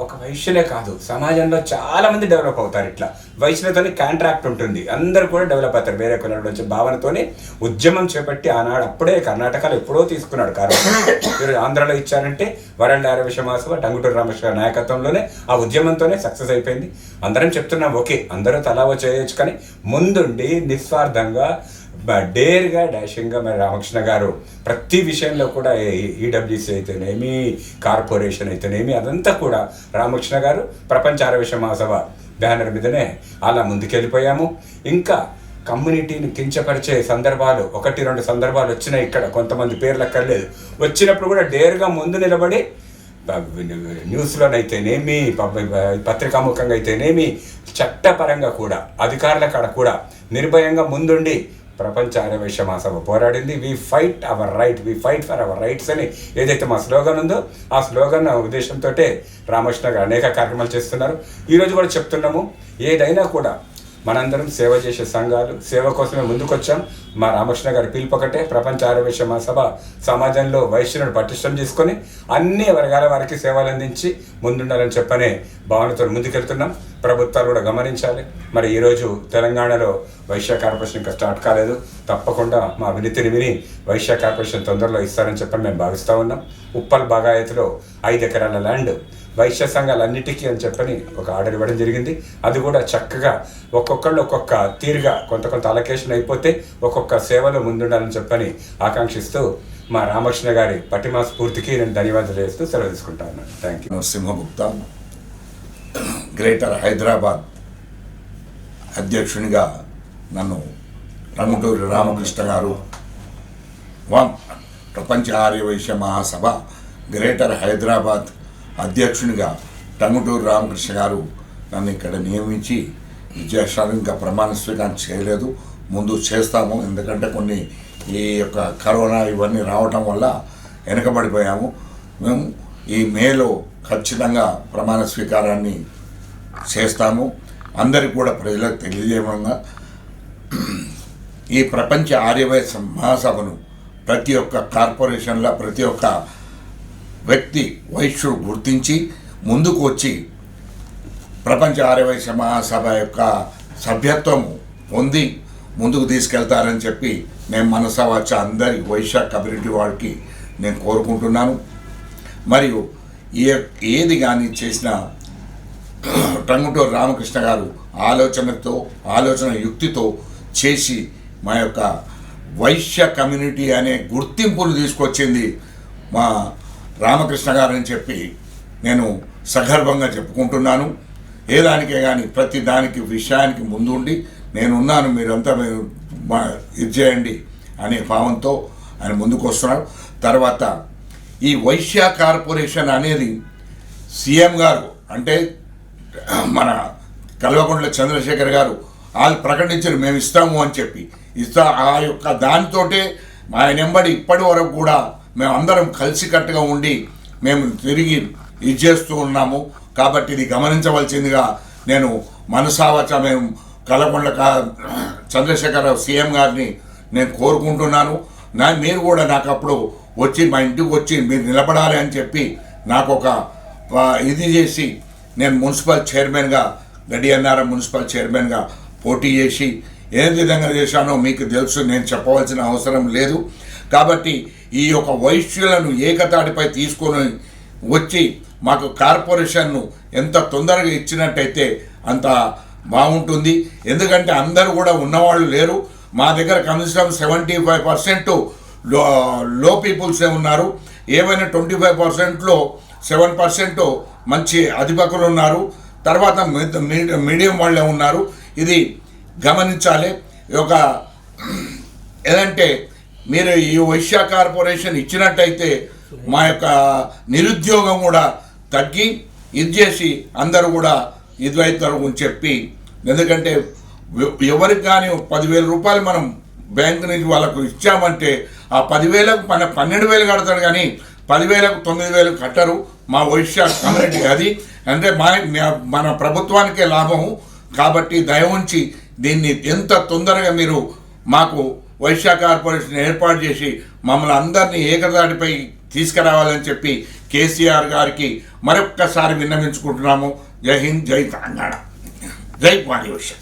ఒక వైశ్యులే కాదు సమాజంలో చాలా మంది డెవలప్ అవుతారు. ఇట్లా వైశ్యులతోని కాంట్రాక్ట్ ఉంటుంది, అందరూ కూడా డెవలప్ అవుతారు వేరే కొన్నాడు వచ్చే భావనతోనే ఉద్యమం చేపట్టి ఆనాడు అప్పుడే కర్ణాటకలో ఎప్పుడో తీసుకున్నాడు కార్పొరేషన్. ఆంధ్రలో ఇచ్చారంటే వరల్డ్ ఆర్యవైశ్య మహాసభ టంగుటూరి రామకృష్ణ నాయకత్వంలోనే ఆ ఉద్యమంతోనే సక్సెస్ అయిపోయింది. అందరం చెప్తున్నాం ఓకే అందరూ తలా చేయొచ్చు, కానీ ముందుండి నిస్వార్థంగా డేర్గా డాషింగ్గా మరి రామకృష్ణ గారు ప్రతి విషయంలో కూడా ఈడబ్ల్యూసీ అయితేనేమి, కార్పొరేషన్ అయితేనేమి అదంతా కూడా రామకృష్ణ గారు ప్రపంచ ఆర్యవైశ్య మహాసభ బ్యానర్ మీదనే అలా ముందుకెళ్ళిపోయాము. ఇంకా కమ్యూనిటీని కించపరిచే సందర్భాలు 1-2 సందర్భాలు వచ్చినాయి. ఇక్కడ కొంతమంది పేర్లు అక్కర్లేదు. వచ్చినప్పుడు కూడా డేర్గా ముందు నిలబడి న్యూస్లోనైతేనేమి, పత్రికాముఖంగా అయితేనేమి, చట్టపరంగా కూడా అధికారుల కాడ కూడా నిర్భయంగా ముందుండి ప్రపంచ ఆర్యవైశ్య మహాసభ పోరాడింది. We fight our right, we fight for our rights అని ఏదైతే మా స్లోగన్ ఉందో ఆ స్లోగన్ ఉద్దేశంతో రామకృష్ణ గారు అనేక కార్యక్రమాలు చేస్తున్నారు. ఈరోజు కూడా చెప్తున్నాము, ఏదైనా కూడా మనందరం సేవ చేసే సంఘాలు సేవ కోసమే ముందుకొచ్చాం. మా రామకృష్ణ గారి పిలుపు ఒకటే, ప్రపంచ ఆర్యవైశ్య మహాసభ సమాజంలో వైశ్యులను పటిష్టం చేసుకొని అన్ని వర్గాల వారికి సేవలు అందించి ముందుండాలని చెప్పనే భావనతో ముందుకెళ్తున్నాం. ప్రభుత్వాలు కూడా గమనించాలి. మరి ఈరోజు తెలంగాణలో వైశ్య కార్పొరేషన్ ఇంకా స్టార్ట్ కాలేదు. తప్పకుండా మా వినతిని విని వైశ్య కార్పొరేషన్ తొందరలో ఇస్తారని చెప్పని మేము భావిస్తూ ఉన్నాం. ఉప్పల్ బాగాయత్లో 5 ఎకరాల ల్యాండ్ వైశ్య సంఘాలన్నిటికీ అని చెప్పని ఒక ఆర్డర్ ఇవ్వడం జరిగింది. అది కూడా చక్కగా ఒక్కొక్కళ్ళు ఒక్కొక్క తీరుగా కొంత అలొకేషన్ అయిపోతే ఒక్కొక్క సేవలో ముందుండాలని చెప్పని ఆకాంక్షిస్తూ మా రామకృష్ణ గారి పటిమా స్ఫూర్తికి నేను ధన్యవాదాలు చేస్తూ సెలవు తీసుకుంటా ఉన్నాను. Thank you. Narasimha Gupta greater Hyderabad అధ్యక్షునిగా నన్ను టంగుటూరి రామకృష్ణ గారు ప్రపంచ ఆర్యవైశ్య మహాసభ గ్రేటర్ హైదరాబాద్ అధ్యక్షునిగా టంగుటూరి రామకృష్ణ గారు నన్ను ఇక్కడ నియమించి చేశారు. ఇంకా ప్రమాణ స్వీకారం చేయలేదు, ముందు చేస్తాము. ఎందుకంటే కొన్ని ఈ యొక్క కరోనా ఇవన్నీ రావటం వల్ల వెనకబడిపోయాము. మేము ఈ మేలో ఖచ్చితంగా ప్రమాణ స్వీకారాన్ని చేస్తాము. అందరికీ కూడా ప్రజలకు తెలియజేయడంగా ఈ ప్రపంచ ఆర్యవైశ్య మహాసభను ప్రతి ఒక్క కార్పొరేషన్లో ప్రతి ఒక్క వ్యక్తి వైశ్యుడు గుర్తించి ముందుకు వచ్చి ప్రపంచ ఆర్యవైశ్య మహాసభ యొక్క సభ్యత్వం పొంది ముందుకు తీసుకెళ్తారని చెప్పి నేను మనసా వాచ అందరి వైశ్య కమ్యూనిటీ వాళ్ళకి నేను కోరుకుంటున్నాను. మరియు ఏది కానీ చేసిన టంగుటూరి రామకృష్ణ గారు ఆలోచన యుక్తితో చేసి మా యొక్క వైశ్య కమ్యూనిటీ అనే గుర్తింపును తీసుకొచ్చింది మా రామకృష్ణ గారని చెప్పి నేను సగర్వంగా చెప్పుకుంటున్నాను. ఏ దానికే కానీ ప్రతి దానికి విషయానికి ముందుండి నేనున్నాను, మీరంతా ఇది చేయండి అనే భావంతో ఆయన ముందుకు వస్తున్నాడు. తర్వాత ఈ వైశ్య కార్పొరేషన్ అనేది సీఎం గారు అంటే మన కల్వకుంట్ల చంద్రశేఖర్ గారు వాళ్ళు ప్రకటించారు మేము ఇస్తాము అని చెప్పి ఆ యొక్క దానితోటే ఆయన వెంబడి ఇప్పటి వరకు కూడా మేము అందరం కలిసికట్టుగా ఉండి మేము తిరిగి ఇది చేస్తూ ఉన్నాము. కాబట్టి ఇది గమనించవలసిందిగా నేను మనసావచ మేము కల్వకుంట్ల చంద్రశేఖర్ సీఎం గారిని నేను కోరుకుంటున్నాను. మీరు కూడా నాకు అప్పుడు వచ్చి మా ఇంటికి వచ్చి మీరు నిలబడాలి అని చెప్పి నాకు ఒక ఇది చేసి నేను మున్సిపల్ చైర్మన్గా గడియన్నారం మున్సిపల్ చైర్మన్గా పోటీ చేసి ఏ విధంగా చేశానో మీకు తెలుసు, నేను చెప్పవలసిన అవసరం లేదు. కాబట్టి ఈ యొక్క వైశ్యులను ఏకతాటిపై తీసుకొని వచ్చి మాకు కార్పొరేషన్ను ఎంత తొందరగా ఇచ్చినట్టయితే అంత బాగుంటుంది. ఎందుకంటే అందరూ కూడా ఉన్నవాళ్ళు లేరు. మా దగ్గర కనీసం 75% లో పీపుల్సే ఉన్నారు. ఏవైనా 25%లో 7% మంచి అధిపకులు ఉన్నారు. తర్వాత మీడియం వాళ్ళే ఉన్నారు. ఇది గమనించాలి. ఒక ఏదంటే మీరు ఈ వైశ్య కార్పొరేషన్ ఇచ్చినట్టయితే మా యొక్క నిరుద్యోగం కూడా తగ్గి ఇది చేసి అందరూ కూడా ఇది అవుతారు అని చెప్పి, ఎందుకంటే ఎవరికి కానీ 10,000 రూపాయలు మనం బ్యాంకు నుంచి వాళ్ళకు ఇచ్చామంటే ఆ 10,000కు మన 12,000 కడతాడు కానీ 10,000కు 9,000 కట్టరు మా వైశ్య కమ్యూనిటీ. అది అంటే మన ప్రభుత్వానికే లాభము. కాబట్టి దయ ఉంచి దీన్ని ఎంత తొందరగా మీరు మాకు వైశ్య కార్పొరేషన్ ఏర్పాటు చేసి మమ్మల్ని అందరినీ ఏకదాటిపై తీసుకురావాలని చెప్పి కేసీఆర్ గారికి మరొక్కసారి విన్నవించుకుంటున్నాము. జై హింద్, జై తెలంగాణ, జై ఆర్యవైశ్య.